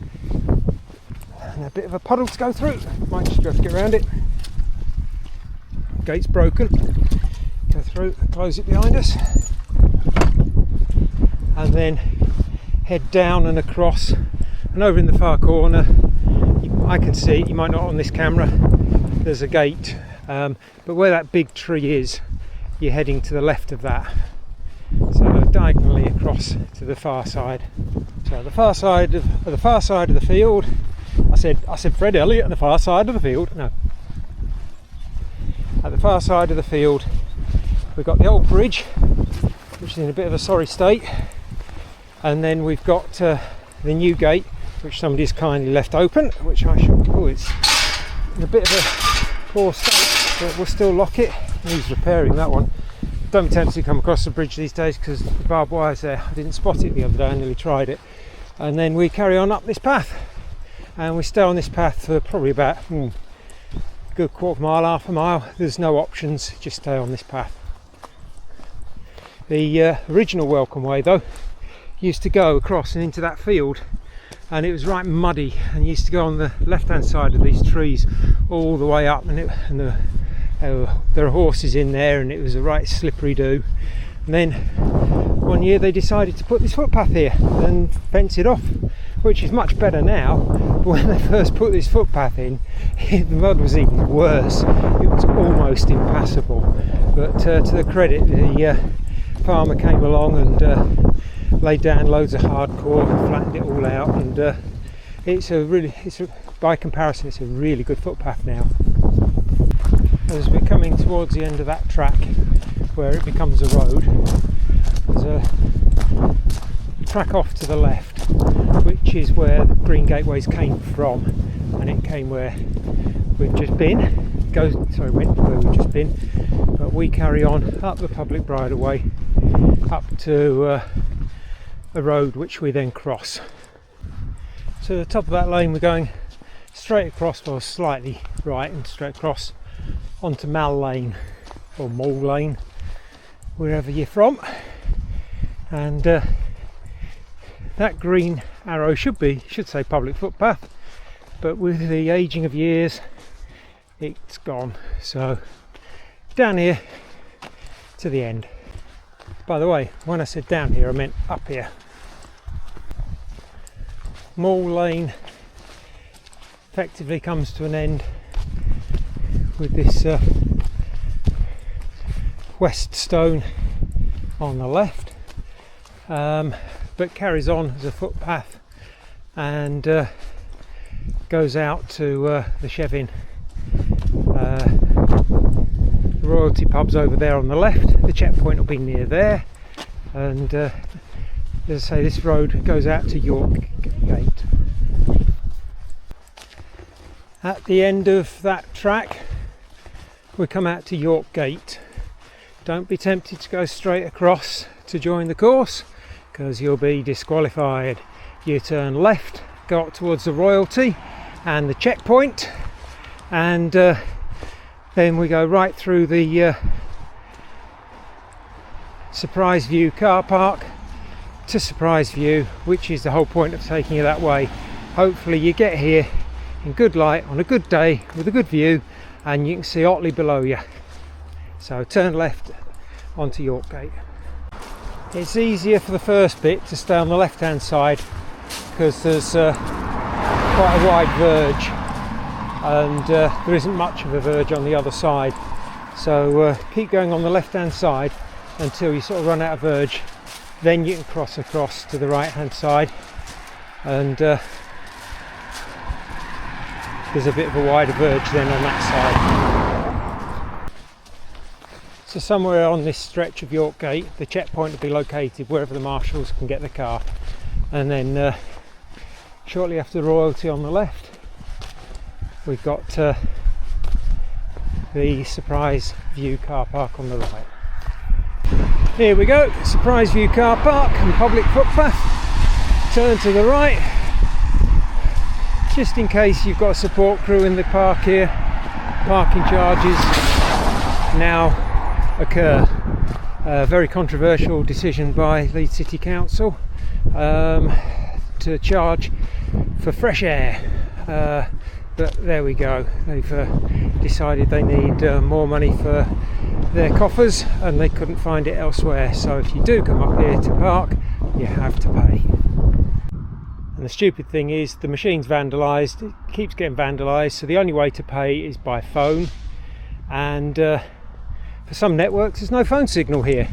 And a bit of a puddle to go through. Might just have to get around it. Gate's broken. Go through, close it behind us. And then head down and across. And over in the far corner, I can see, you might not on this camera, there's a gate. But where that big tree is, you're heading to the left of that. So diagonally across to the far side. So the far side of the field. I said Fred Elliott on the far side of the field. No. At the far side of the field, we've got the old bridge, which is in a bit of a sorry state, and then we've got the new gate, which somebody's kindly left open, which I should. Oh, it's in a bit of a poor state, but we'll still lock it. He's repairing that one. Don't be tempted to come across the bridge these days because the barbed wire's there. I didn't spot it the other day, I nearly tried it. And then we carry on up this path, and we stay on this path for probably about a good quarter mile, half a mile. There's no options, just stay on this path. The original welcome way though used to go across and into that field, and it was right muddy, and you used to go on the left hand side of these trees all the way up, and there are horses in there, and it was a right slippery do. And then one year they decided to put this footpath here and fence it off, which is much better now. But when they first put this footpath in, the mud was even worse. It was almost impassable. But to the credit, the farmer came along and laid down loads of hardcore, flattened it all out, and by comparison, it's a really good footpath now. As we're coming towards the end of that track, where it becomes a road, there's a track off to the left, which is where the Green Gateways came from, and it came where we've just been. Went where we've just been, but we carry on up the public bridleway up to a road which we then cross. So the top of that lane we're going straight across, or slightly right and straight across onto Mal Lane or Mall Lane, wherever you're from. And that green arrow should say public footpath, but with the aging of years it's gone. So down here to the end. By the way, when I said down here I meant up here. Mall Lane effectively comes to an end with this West Stone on the left, but carries on as a footpath and goes out to the Chevin. The Royalty pub's over there on the left, the checkpoint will be near there, and as I say, this road goes out to York Gate. At the end of that track we come out to York Gate. Don't be tempted to go straight across to join the course, because you'll be disqualified. You turn left, go up towards the Royalty and the checkpoint, and then we go right through the Surprise View car park to Surprise View, which is the whole point of taking you that way. Hopefully you get here in good light on a good day with a good view, and you can see Otley below you. So turn left onto York Gate. It's easier for the first bit to stay on the left hand side because there's quite a wide verge, and there isn't much of a verge on the other side. So keep going on the left hand side until you sort of run out of verge, then you can cross across to the right hand side, and there's a bit of a wider verge then on that side. So somewhere on this stretch of York Gate the checkpoint will be located wherever the marshals can get the car, and then shortly after Royalty on the left we've got the Surprise View car park on the right. Here we go, surprise view car park and public footpath. Turn to the right, just in case you've got a support crew in the park here. Parking charges now occur. A very controversial decision by Leeds City Council to charge for fresh air, but there we go. They've decided they need more money for their coffers and they couldn't find it elsewhere, so if you do come up here to park you have to pay. And the stupid thing is the machine's vandalised, it keeps getting vandalised, so the only way to pay is by phone, and for some networks there's no phone signal here.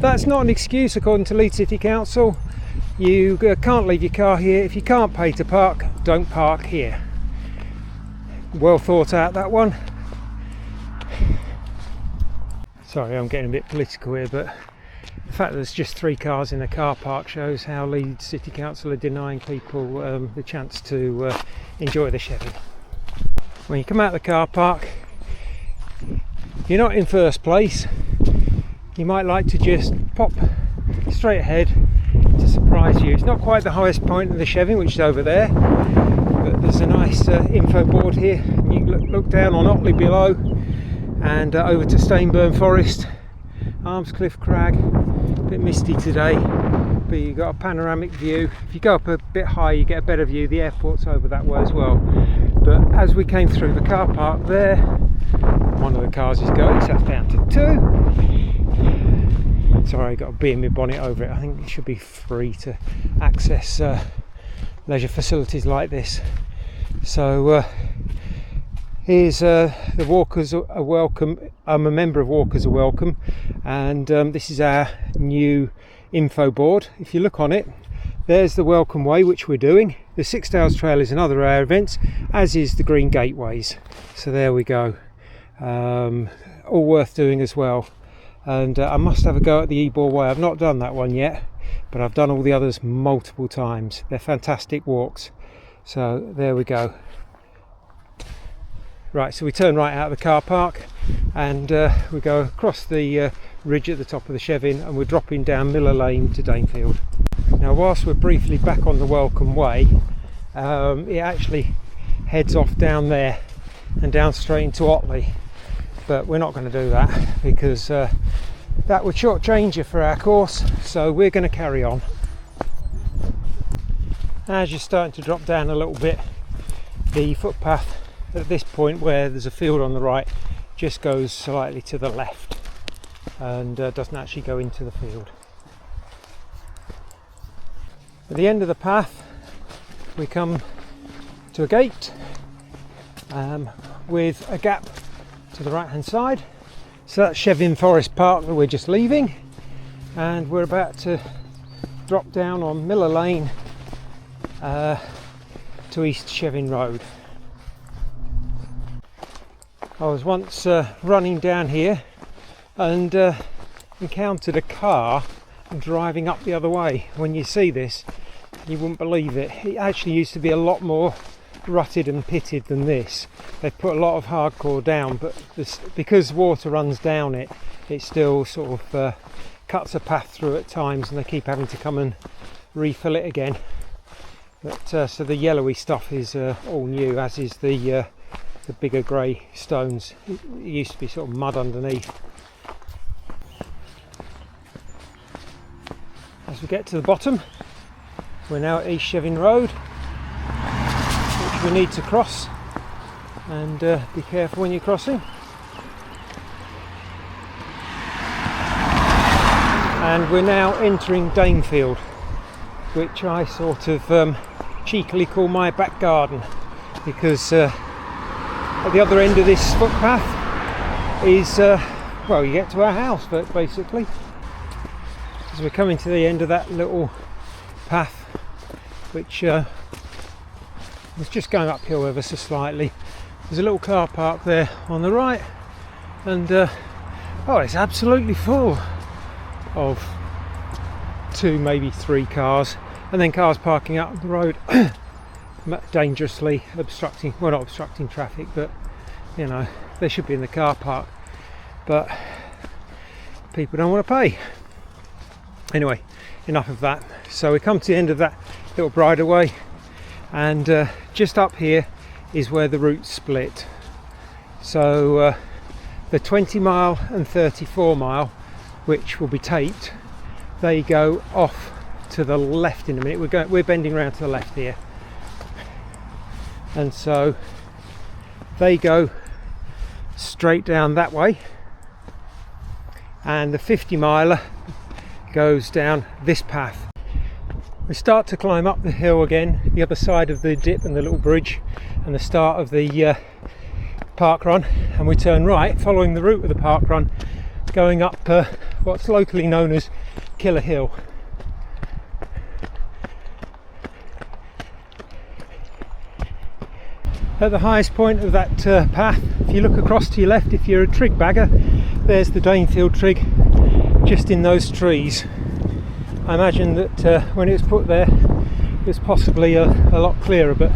That's not an excuse according to Leeds City Council. You can't leave your car here. If you can't pay to park, don't park here. Well thought out, that one. Sorry, I'm getting a bit political here, but the fact that there's just 3 cars in a car park shows how Leeds City Council are denying people the chance to enjoy the Chevin. When you come out of the car park, you're not in first place. You might like to just pop straight ahead to surprise you. It's not quite the highest point of the Chevin, which is over there, but there's a nice info board here. You can look down on Otley below and over to Stainburn Forest, Armscliff Crag. A bit misty today, but you've got a panoramic view. If you go up a bit higher you get a better view. The airport's over that way as well. But as we came through the car park there, one of the cars is going, so that's down to 2. Sorry, I've got a bee in my bonnet over it. I think it should be free to access leisure facilities like this. So here's the Walkers are welcome. I'm a member of Walkers are Welcome, and this is our new info board. If you look on it, there's the Welcome Way, which we're doing. The 6 Dales Trail is another of our events, as is the Green Gateways. So there we go. All worth doing as well. And I must have a go at the Ebor Way. I've not done that one yet, but I've done all the others multiple times. They're fantastic walks. So there we go. Right, so we turn right out of the car park and we go across the ridge at the top of the Chevin, and we're dropping down Miller Lane to Danefield. Now, whilst we're briefly back on the Welcome Way, it actually heads off down there and down straight into Otley, but we're not going to do that because that would shortchange you for our course, so we're going to carry on. As you're starting to drop down a little bit, the footpath at this point where there's a field on the right just goes slightly to the left and doesn't actually go into the field. At the end of the path we come to a gate with a gap to the right hand side, so that's Chevin Forest Park that we're just leaving, and we're about to drop down on Miller Lane to East Chevin Road. I was once running down here and encountered a car driving up the other way. When you see this, you wouldn't believe it. It actually used to be a lot more rutted and pitted than this. They've put a lot of hardcore down, but because water runs down it, it still sort of cuts a path through at times, and they keep having to come and refill it again. But so the yellowy stuff is all new, as is the bigger grey stones. It used to be sort of mud underneath. As we get to the bottom, we're now at East Chevin Road, which we need to cross, and be careful when you're crossing. And we're now entering Danefield, which I sort of cheekily call my back garden, because at the other end of this footpath is well, you get to our house, but basically as we're coming to the end of that little path, which was just going uphill ever so slightly, there's a little car park there on the right, and oh, it's absolutely full of 2, maybe 3 cars, and then cars parking up the road dangerously, obstructing, well, not obstructing traffic, but you know, they should be in the car park, but people don't want to pay. Anyway, enough of that. So we come to the end of that little bridleway, and just up here is where the routes split. So the 20 mile and 34 mile, which will be taped, they go off to the left in a minute. We're bending around to the left here, and so they go straight down that way, and the 50 miler goes down this path. We start to climb up the hill again, the other side of the dip and the little bridge and the start of the park run, and we turn right following the route of the park run, going up what's locally known as Killer Hill. At the highest point of that path, if you look across to your left, if you're a trig bagger, there's the Danefield trig just in those trees. I imagine that when it was put there it was possibly a lot clearer, but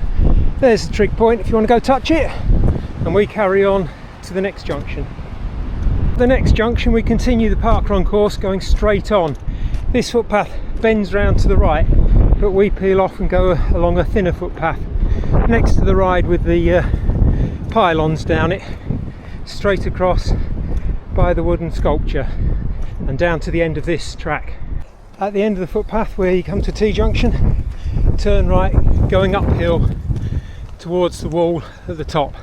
there's the trig point if you want to go touch it, and we carry on to the next junction. The next junction we continue the park run course going straight on. This footpath bends round to the right, but we peel off and go along a thinner footpath next to the ride with the pylons down it, straight across by the wooden sculpture and down to the end of this track. At the end of the footpath where you come to T-junction, turn right going uphill towards the wall at the top,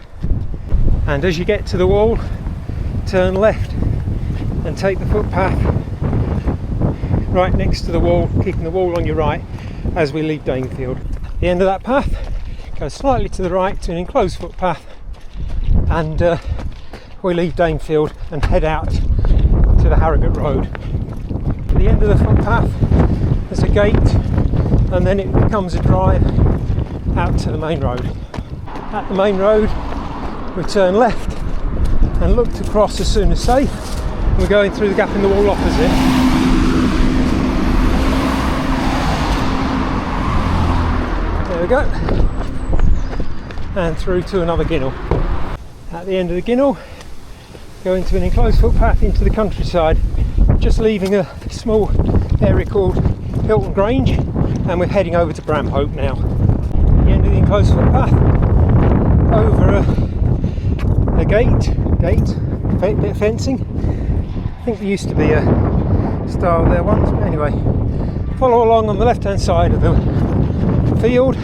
and as you get to the wall turn left and take the footpath right next to the wall, keeping the wall on your right as we leave Danefield. The end of that path goes slightly to the right to an enclosed footpath, and we leave Danefield and head out to the Harrogate Road. At the end of the footpath there's a gate, and then it becomes a drive out to the main road. At the main road we turn left and look to cross as soon as safe. We're going through the gap in the wall opposite. There we go. And through to another ginnel. At the end of the ginnel, go into an enclosed footpath into the countryside, just leaving a small area called Hilton Grange, and we're heading over to Bramhope now. At the end of the enclosed footpath, over a bit of fencing. I think there used to be a stile there once, but anyway, follow along on the left hand side of the field,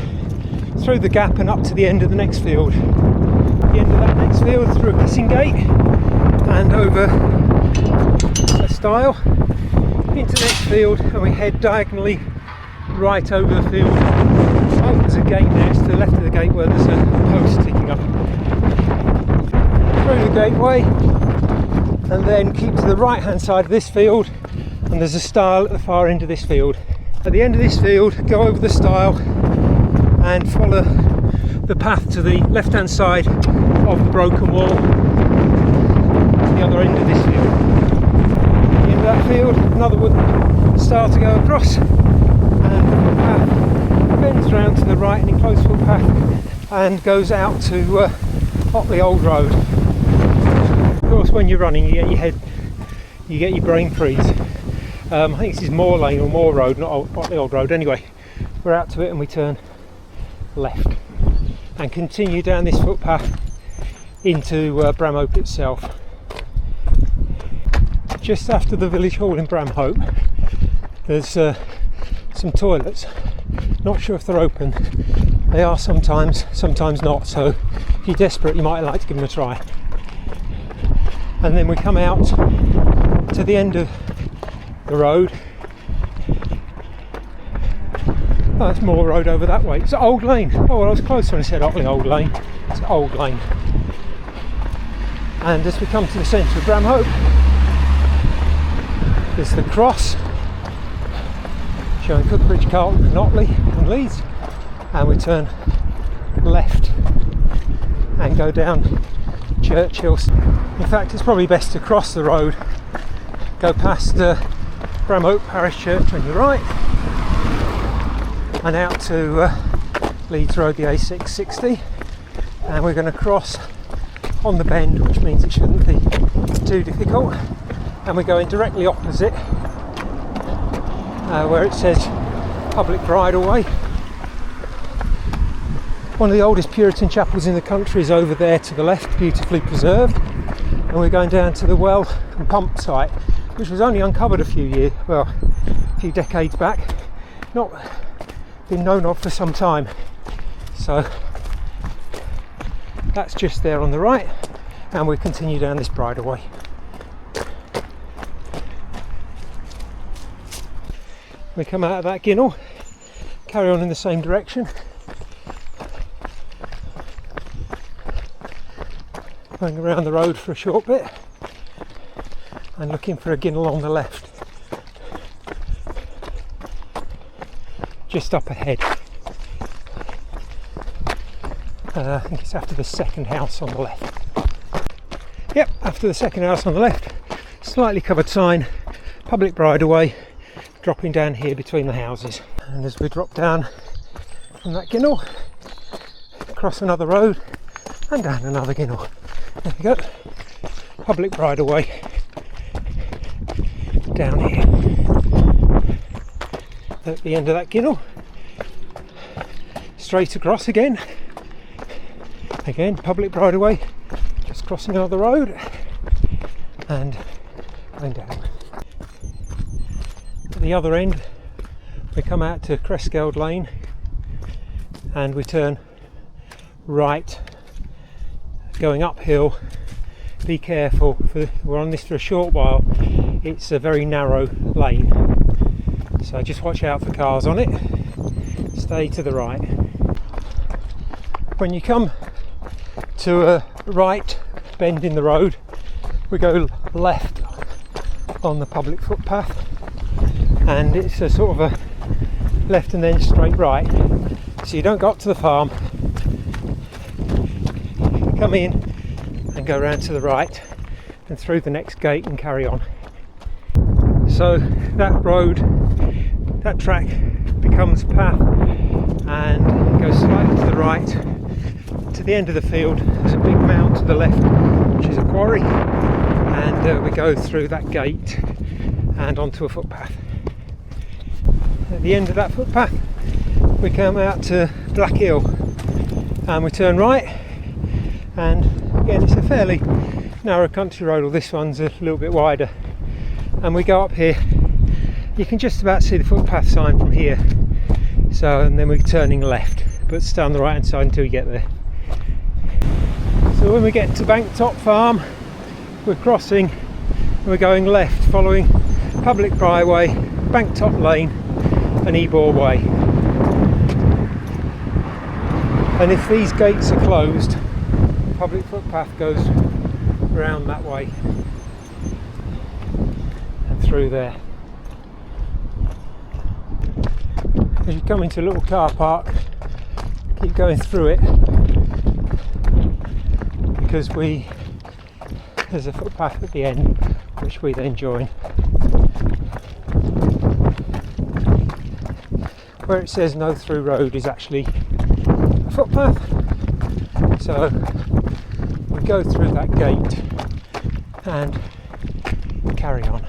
through the gap and up to the end of the next field. At the end of that next field, through a kissing gate and over a stile into the next field, and we head diagonally right over the field. Oh, there's a gate there, it's to the left of the gate where there's a post sticking up. Through the gateway, and then keep to the right hand side of this field, and there's a stile at the far end of this field. At the end of this field, go over the stile and follow the path to the left hand side of the broken wall to the other end of this field. At the end of that field, another wooden stile to go across, and the footpath bends round to the right, an enclosed footpath, and goes out to Otley Old Road. Of course, when you're running, you get your brain freeze. I think this is Moor Lane or Moor Road, not Otley Old Road. Anyway, we're out to it and we turn left and continue down this footpath into Bramhope itself. Just after the village hall in Bramhope, there's some toilets. Not sure if they're open. They are sometimes not, so if you're desperate you might like to give them a try. And then we come out to the end of the road. Oh, it's Moor Road over that way. It's Old Lane. Oh, well, I was close when I said Otley Old Lane. It's Old Lane. And as we come to the centre of Bramhope, there's the cross showing Cookbridge, Carlton and Otley and Leeds, and we turn left and go down Churchill. In fact, it's probably best to cross the road, go past Bramhope Parish Church on your right, and out to Leeds Road, the A660, and we're going to cross on the bend, which means it shouldn't be too difficult, and we're going directly opposite where it says public bridleway. One of the oldest Puritan chapels in the country is over there to the left, beautifully preserved, and we're going down to the well and pump site, which was only uncovered a few decades back, not been known of for some time. So that's just there on the right, and we continue down this bridleway. We come out of that ginnel, carry on in the same direction, going around the road for a short bit and looking for a ginnel on the left, just up ahead. I think it's after the second house on the left. Yep, after the second house on the left, slightly covered sign, public bridleway, dropping down here between the houses. And as we drop down from that ginnel, across another road and down another ginnel. There we go, public bridleway down here. At the end of that ginnel, straight across again, public bridleway, just crossing another road and going down. At the other end, we come out to Cresceld Lane and we turn right, going uphill. Be careful, we're on this for a short while. It's a very narrow lane, so just watch out for cars on it. Stay to the right. When you come to a right bend in the road, we go left on the public footpath, and it's a sort of a left and then straight right, so you don't go up to the farm, come in and go round to the right and through the next gate and carry on. So that road, that track becomes path and goes slightly to the right to the end of the field. There's a big mound to the left which is a quarry, and we go through that gate and onto a footpath. At the end of that footpath we come out to Black Hill and we turn right, and again it's a fairly narrow country road, or this one's a little bit wider, and we go up here. You can just about see the footpath sign from here, so, and then we're turning left, but stay on the right hand side until we get there. So when we get to Banktop Farm, we're crossing and we're going left, following public byway, Banktop Lane and Ebor Way. And if these gates are closed, the public footpath goes round that way and through there. As you come into a little car park, keep going through it, because there's a footpath at the end which we then join. Where it says no through road is actually a footpath, so we go through that gate and carry on.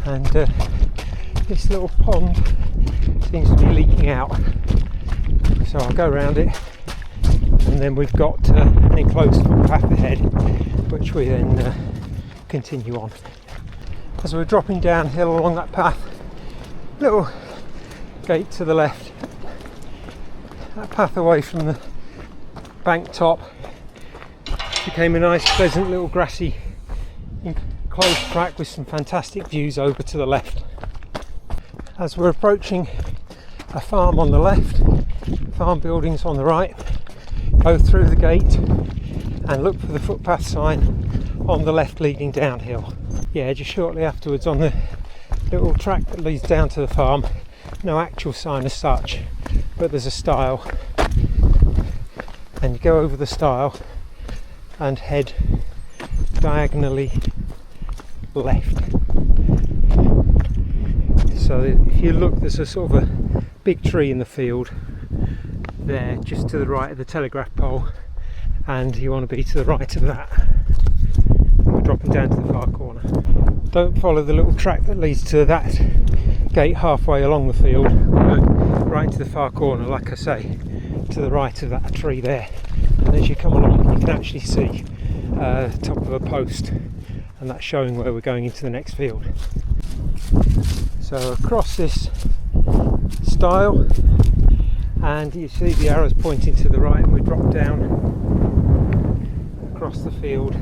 And this little pond seems to be leaking out, so I'll go around it, and then we've got an enclosed footpath ahead which we then continue on. As we're dropping downhill along that path, little gate to the left, that path away from the bank top became a nice pleasant little grassy enclosed track with some fantastic views over to the left. As we're approaching a farm on the left, farm buildings on the right, go through the gate and look for the footpath sign on the left leading downhill. Yeah, just shortly afterwards on the little track that leads down to the farm, no actual sign as such, but there's a stile, and you go over the stile and head diagonally left. So if you look, there's a sort of a big tree in the field there just to the right of the telegraph pole, and you want to be to the right of that. We're dropping down to the far corner. Don't follow the little track that leads to that gate halfway along the field, right into the far corner, like I say, to the right of that tree there. And as you come along, you can actually see the top of a post, and that's showing where we're going into the next field. So across this stile, and you see the arrows pointing to the right, and we drop down across the field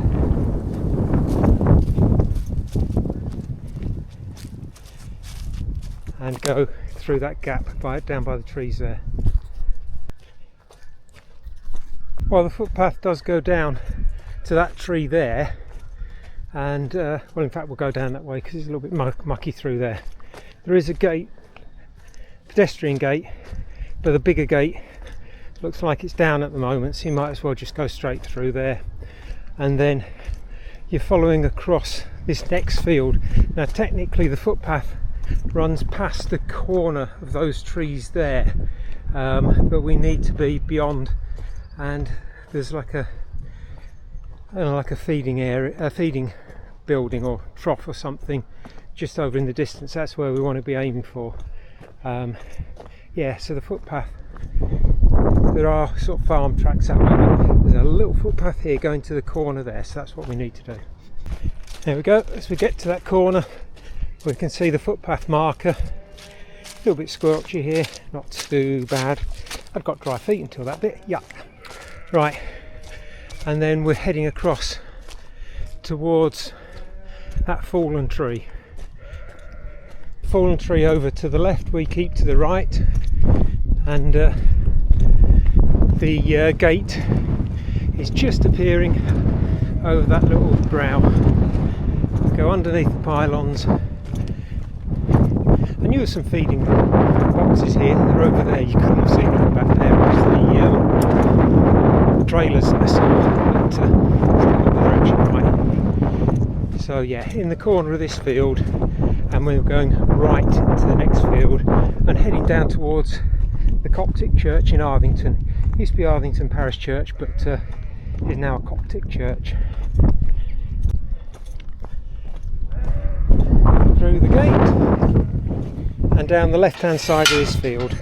and go through that gap down by the trees there. Well, the footpath does go down to that tree there, and well, in fact we'll go down that way because it's a little bit mucky through there. There is a gate, pedestrian gate, but the bigger gate looks like it's down at the moment, so you might as well just go straight through there, and then you're following across this next field. Now technically the footpath runs past the corner of those trees there, but we need to be beyond, and there's like a feeding area, a feeding building or trough or something just over in the distance. That's where we want to be aiming for. Yeah, so the footpath, there are sort of farm tracks out there. There's a little footpath here going to the corner there, so that's what we need to do. There we go. As we get to that corner, we can see the footpath marker. A little bit squelchy here, not too bad. I've got dry feet until that bit. Yuck. Right, and then we're heading across towards that fallen tree. Fallen tree over to the left, we keep to the right, and the gate is just appearing over that little brow. Go underneath the pylons. I knew there were some feeding boxes here, they're over there. You couldn't have seen them back there, was the trailers that I saw, but still got the direction right. So yeah, in the corner of this field, and we're going right into the next field and heading down towards the Coptic church in Arthington. It used to be Arthington Parish Church, but is now a Coptic church. Through the gate and down the left hand side of this field.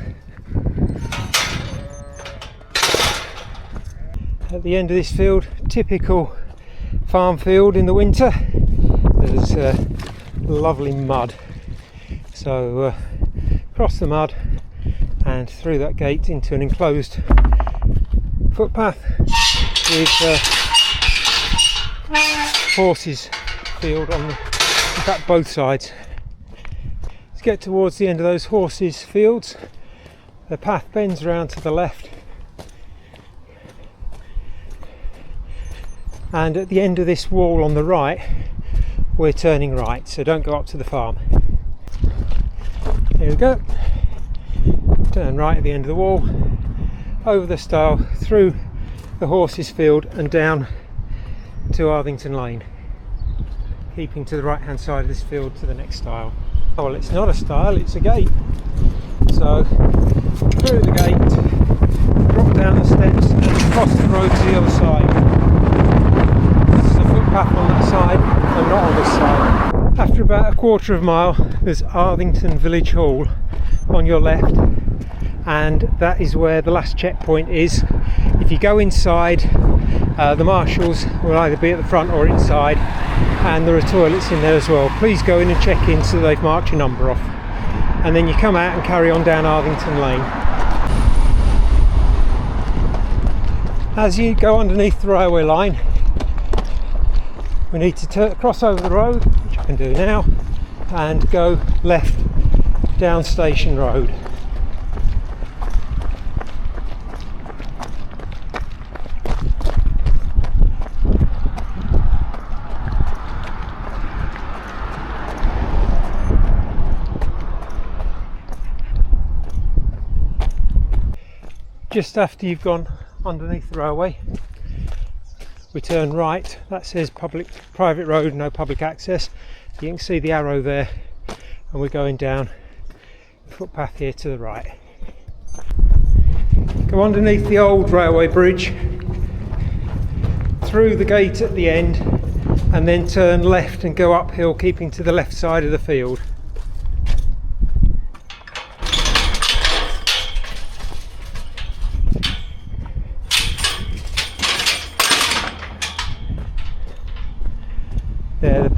At the end of this field, typical farm field in the winter, there's lovely mud. So across the mud and through that gate into an enclosed footpath with horses field on the, in fact both sides. To get towards the end of those horses fields, the path bends around to the left, and at the end of this wall on the right we're turning right, so don't go up to the farm. Here we go, turn right at the end of the wall, over the stile, through the horses field and down to Arthington Lane, keeping to the right hand side of this field to the next stile. Oh, well, it's not a stile, it's a gate. So through the gate, drop down the steps and across the road to the other side. There's a footpath on that side and not on this side. After about a quarter of a mile, there's Arthington Village Hall on your left, and that is where the last checkpoint is. If you go inside, the marshals will either be at the front or inside, and there are toilets in there as well. Please go in and check in so they've marked your number off, and then you come out and carry on down Arthington Lane. As you go underneath the railway line, we need to cross over the road, which I can do now, and go left down Station Road. Just after you've gone underneath the railway, we turn right. That says private road, no public access. You can see the arrow there, and we're going down the footpath here to the right. Go underneath the old railway bridge, through the gate at the end, and then turn left and go uphill, keeping to the left side of the field.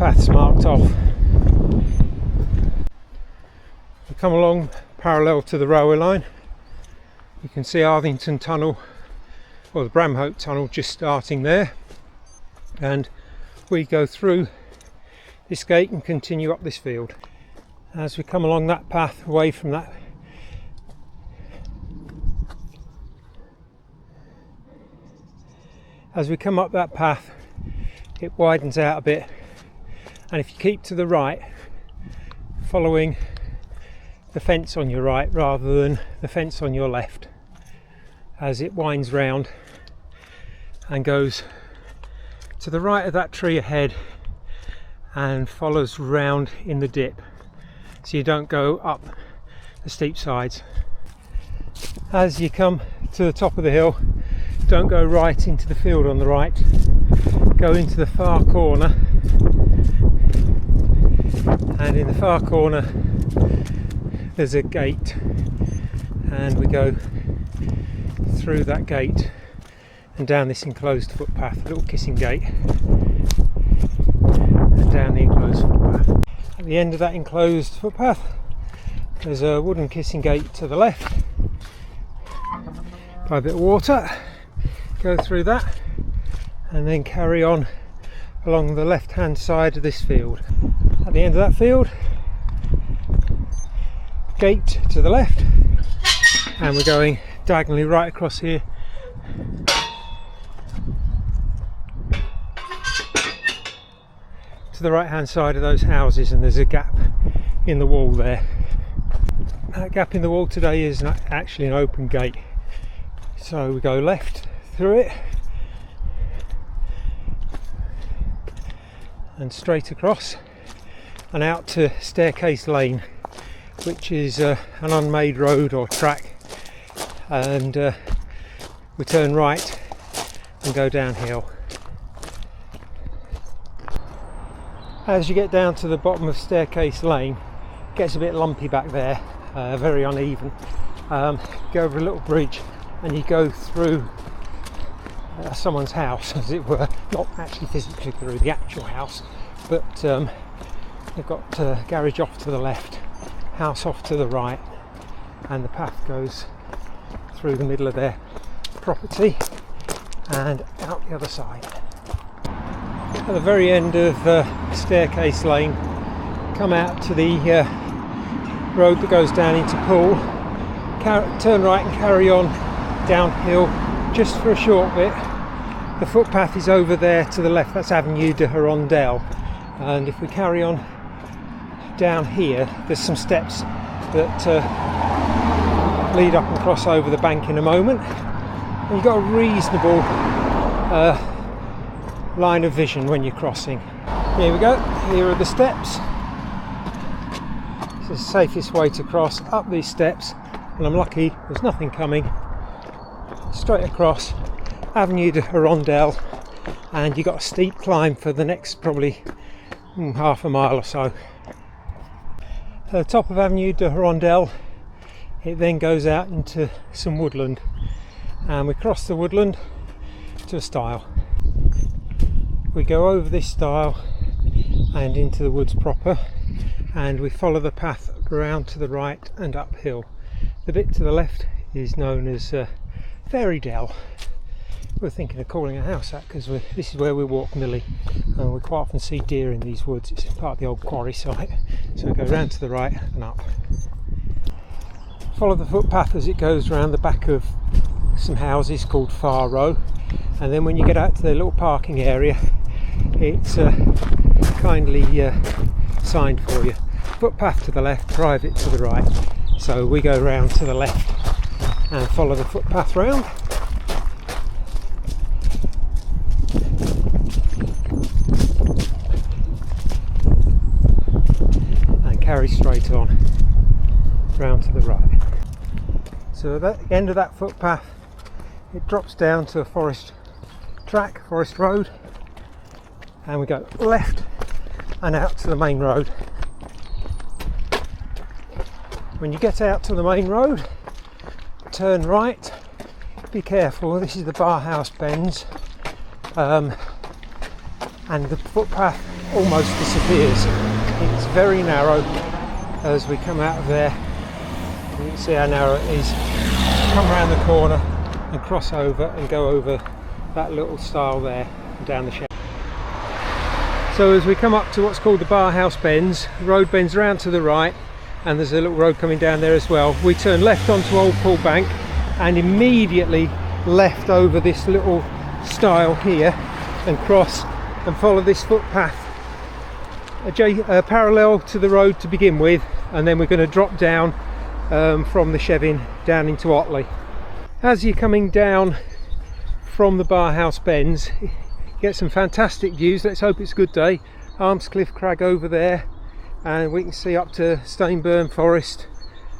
footpaths marked off. We come along parallel to the railway line. You can see Arthington Tunnel, or the Bramhope Tunnel, just starting there, and we go through this gate and continue up this field. As we come along that path away from that, as we come up that path, it widens out a bit, and if you keep to the right, following the fence on your right rather than the fence on your left, as it winds round and goes to the right of that tree ahead and follows round in the dip, so you don't go up the steep sides. As you come to the top of the hill, don't go right into the field on the right, go into the far corner, and in the far corner there's a gate, and we go through that gate and down this enclosed footpath, a little kissing gate, and down the enclosed footpath. At the end of that enclosed footpath there's a wooden kissing gate to the left by a bit of water. Go through that and then carry on along the left hand side of this field. At the end of that field, gate to the left, and we're going diagonally right across here to the right hand side of those houses, and there's a gap in the wall there. That gap in the wall today is actually an open gate, so we go left through it and straight across and out to Staircase Lane, which is an unmade road or track, and we turn right and go downhill. As you get down to the bottom of Staircase Lane, it gets a bit lumpy back there, very uneven. Go over a little bridge and you go through someone's house, as it were, not actually physically through the actual house, but they've got a garage off to the left, house off to the right, and the path goes through the middle of their property and out the other side. At the very end of Staircase Lane, come out to the road that goes down into Poole, turn right and carry on downhill just for a short bit. The footpath is over there to the left, that's Avenue de Hirondelle, and if we carry on down here, there's some steps that lead up and cross over the bank in a moment, and you've got a reasonable line of vision when you're crossing. Here we go, here are the steps. It's the safest way to cross, up these steps, and I'm lucky there's nothing coming. Straight across Avenue de Hirondelle, and you've got a steep climb for the next probably half a mile or so. At the top of Avenue de Hirondelle, it then goes out into some woodland, and we cross the woodland to a stile. We go over this stile and into the woods proper, and we follow the path around to the right and uphill. The bit to the left is known as Fairy Dell. We're thinking of calling a house that, because this is where we walk Millie, and we quite often see deer in these woods. It's part of the old quarry site, so we go round to the right and up. Follow the footpath as it goes round the back of some houses called Far Row, and then when you get out to the little parking area, it's kindly signed for you. Footpath to the left, private to the right. So we go round to the left and follow the footpath round. And carry straight on round to the right. So at the end of that footpath, it drops down to a forest track, forest road, and we go left and out to the main road. When you get out to the main road, turn right, be careful, this is the bar house bends, and the footpath almost disappears. It's very narrow as we come out of there. You can see how narrow it is. Come around the corner and cross over and go over that little stile there and down the shaft. So as we come up to what's called the Bar House bends, the road bends around to the right, and there's a little road coming down there as well. We turn left onto Old Pool Bank and immediately left over this little stile here and cross and follow this footpath parallel to the road to begin with, and then we're going to drop down from the Chevin down into Otley. As you're coming down from the Bar House bends, you get some fantastic views. Let's hope it's a good day. Armscliffe Crag over there, and we can see up to Stainburn Forest,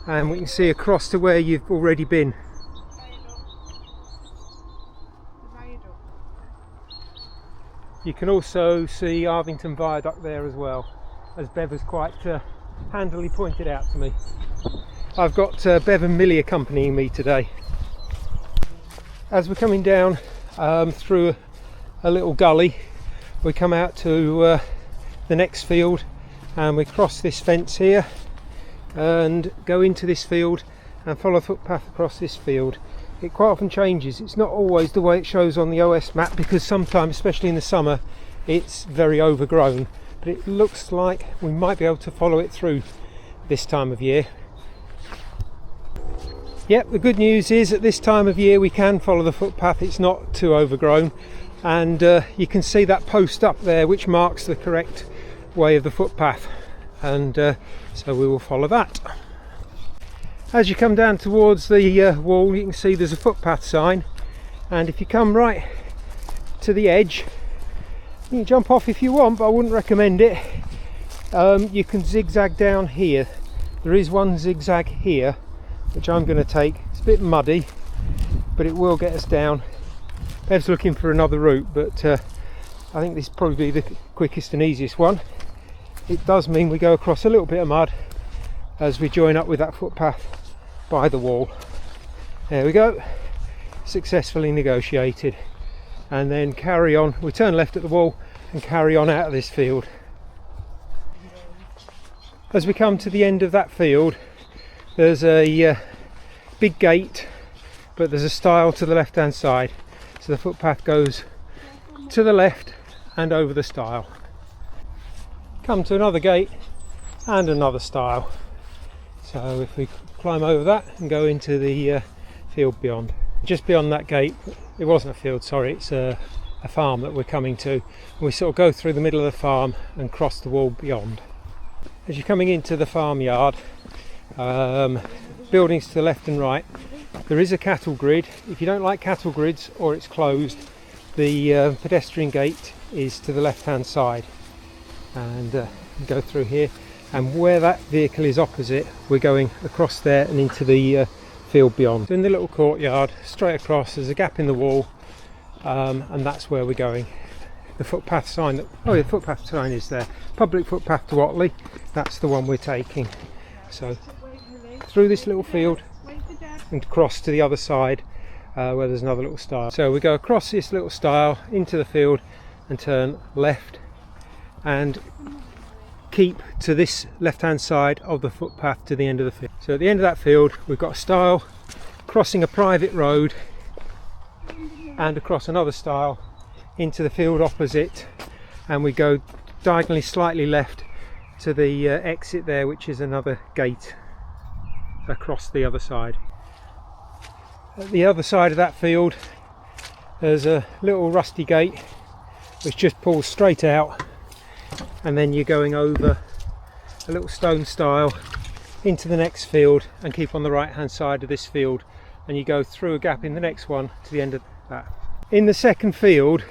and we can see across to where you've already been. You can also see Arvington Viaduct there as well, as Bev has quite handily pointed out to me. I've got Bev and Millie accompanying me today. As we're coming down through a little gully, we come out to the next field, and we cross this fence here and go into this field and follow a footpath across this field. It quite often changes. It's not always the way it shows on the OS map, because sometimes, especially in the summer, it's very overgrown, but it looks like we might be able to follow it through this time of year. Yep, the good news is at this time of year we can follow the footpath. It's not too overgrown, and you can see that post up there which marks the correct way of the footpath, and so we will follow that. As you come down towards the wall, you can see there's a footpath sign, and if you come right to the edge, you can jump off if you want, but I wouldn't recommend it. You can zigzag down here. There is one zigzag here which I'm going to take. It's a bit muddy, but it will get us down. Bev's looking for another route, but I think this is probably the quickest and easiest one. It does mean we go across a little bit of mud as we join up with that footpath by the wall. There we go, successfully negotiated. And then carry on, we turn left at the wall and carry on out of this field. As we come to the end of that field, there's a big gate, but there's a stile to the left hand side, so the footpath goes to the left and over the stile. Come to another gate and another stile. So if we climb over that and go into the field beyond. Just beyond that gate, it wasn't a field, sorry, it's a farm that we're coming to. We sort of go through the middle of the farm and cross the wall beyond. As you're coming into the farmyard, buildings to the left and right, there is a cattle grid. If you don't like cattle grids or it's closed, the pedestrian gate is to the left hand side, and go through here, and where that vehicle is opposite, we're going across there and into the field beyond. In the little courtyard straight across, there's a gap in the wall, and that's where we're going. The footpath sign, the footpath sign is there. Public footpath to Otley, that's the one we're taking. So through this little field and across to the other side where there's another little stile. So we go across this little stile into the field and turn left and keep to this left hand side of the footpath to the end of the field. So at the end of that field we've got a stile crossing a private road and across another stile into the field opposite, and we go diagonally slightly left to the exit there, which is another gate across the other side. At the other side of that field there's a little rusty gate which just pulls straight out, and then you're going over a little stone stile into the next field and keep on the right hand side of this field, and you go through a gap in the next one to the end of that. In the second field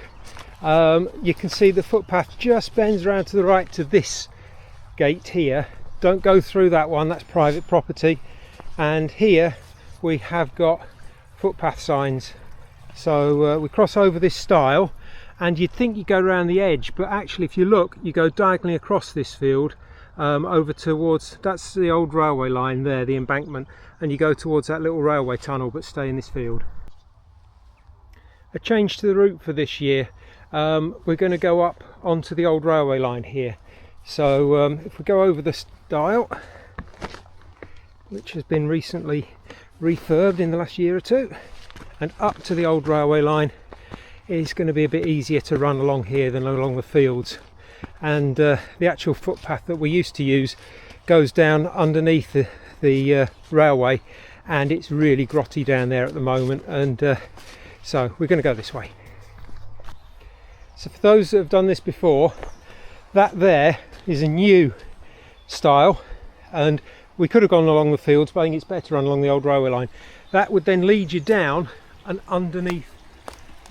you can see the footpath just bends around to the right to this gate here. Don't go through that one, that's private property, and here we have got footpath signs. So we cross over this stile, and you'd think you go around the edge, but actually if you look, you go diagonally across this field over towards, that's the old railway line there, the embankment, and you go towards that little railway tunnel but stay in this field. A change to the route for this year. we're going to go up onto the old railway line here. So if we go over the stile, which has been recently refurbed in the last year or two, and up to the old railway line, is going to be a bit easier to run along here than along the fields. And the actual footpath that we used to use goes down underneath the railway, and it's really grotty down there at the moment, and so we're going to go this way. So for those that have done this before, that there is a new style, and we could have gone along the fields, but I think it's better to run along the old railway line. That would then lead you down and underneath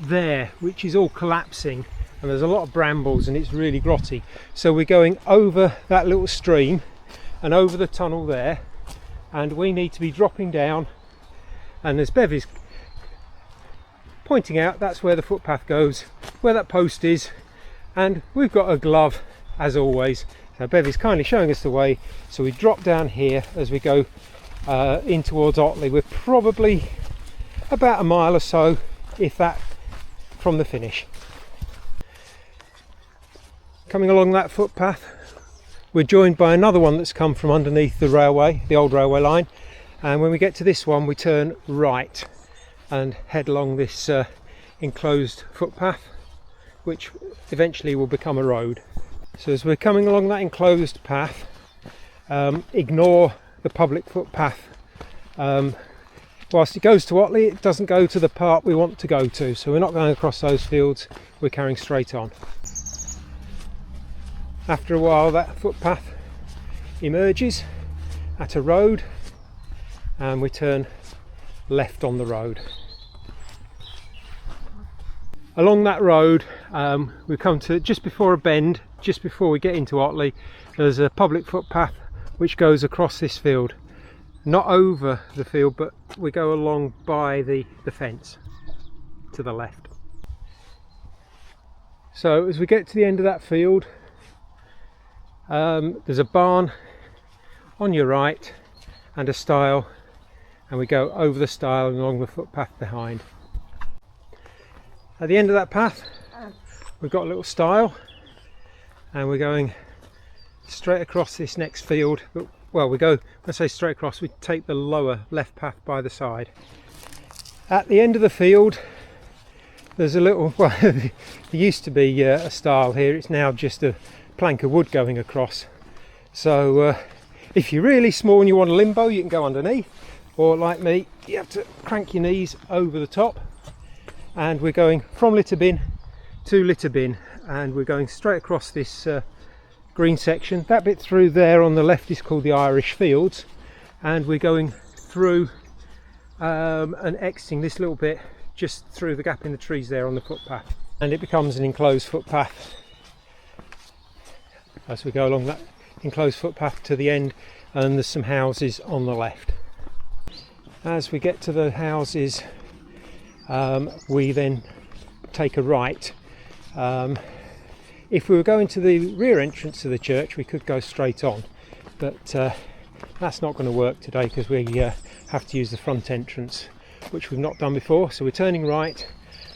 there, which is all collapsing, and there's a lot of brambles and it's really grotty. So we're going over that little stream and over the tunnel there, and we need to be dropping down, and as Bev is pointing out, that's where the footpath goes, where that post is, and we've got a glove as always. So Bev is kindly showing us the way, so we drop down here as we go in towards Otley. We're probably about a mile or so, if that, from the finish. Coming along that footpath, we're joined by another one that's come from underneath the railway, the old railway line, and when we get to this one we turn right and head along this enclosed footpath, which eventually will become a road. So as we're coming along that enclosed path, ignore the public footpath. Whilst it goes to Otley, it doesn't go to the part we want to go to, so we're not going across those fields, we're carrying straight on. After a while that footpath emerges at a road, and we turn left on the road. Along that road we come to just before a bend, just before we get into Otley. There's a public footpath which goes across this field, not over the field, but we go along by the fence to the left. So as we get to the end of that field, there's a barn on your right and a stile, and we go over the stile and along the footpath behind. At the end of that path we've got a little stile, and we're going straight across this next field. But, well, we go, when I say straight across, we take the lower left path by the side. At the end of the field there's a little, well, there used to be a stile here, it's now just a plank of wood going across. So if you're really small and you want a limbo, you can go underneath, or like me, you have to crank your knees over the top. And we're going from litter bin to litter bin, and we're going straight across this green section. That bit through there on the left is called the Irish Fields, and we're going through and exiting this little bit just through the gap in the trees there on the footpath, and it becomes an enclosed footpath as we go along that enclosed footpath to the end, and there's some houses on the left. As we get to the houses, we then take a right. If we were going to the rear entrance of the church, we could go straight on, but that's not going to work today because we have to use the front entrance, which we've not done before. So we're turning right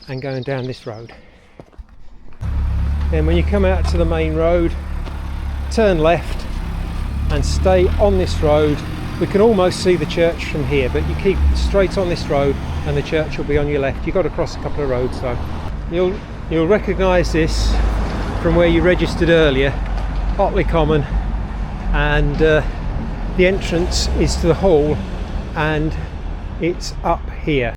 and going down this road. Then when you come out to the main road, turn left and stay on this road. We can almost see the church from here, but you keep straight on this road and the church will be on your left. You've got to cross a couple of roads though. You'll recognise this from where you registered earlier, Otley Common, and the entrance is to the hall, and it's up here.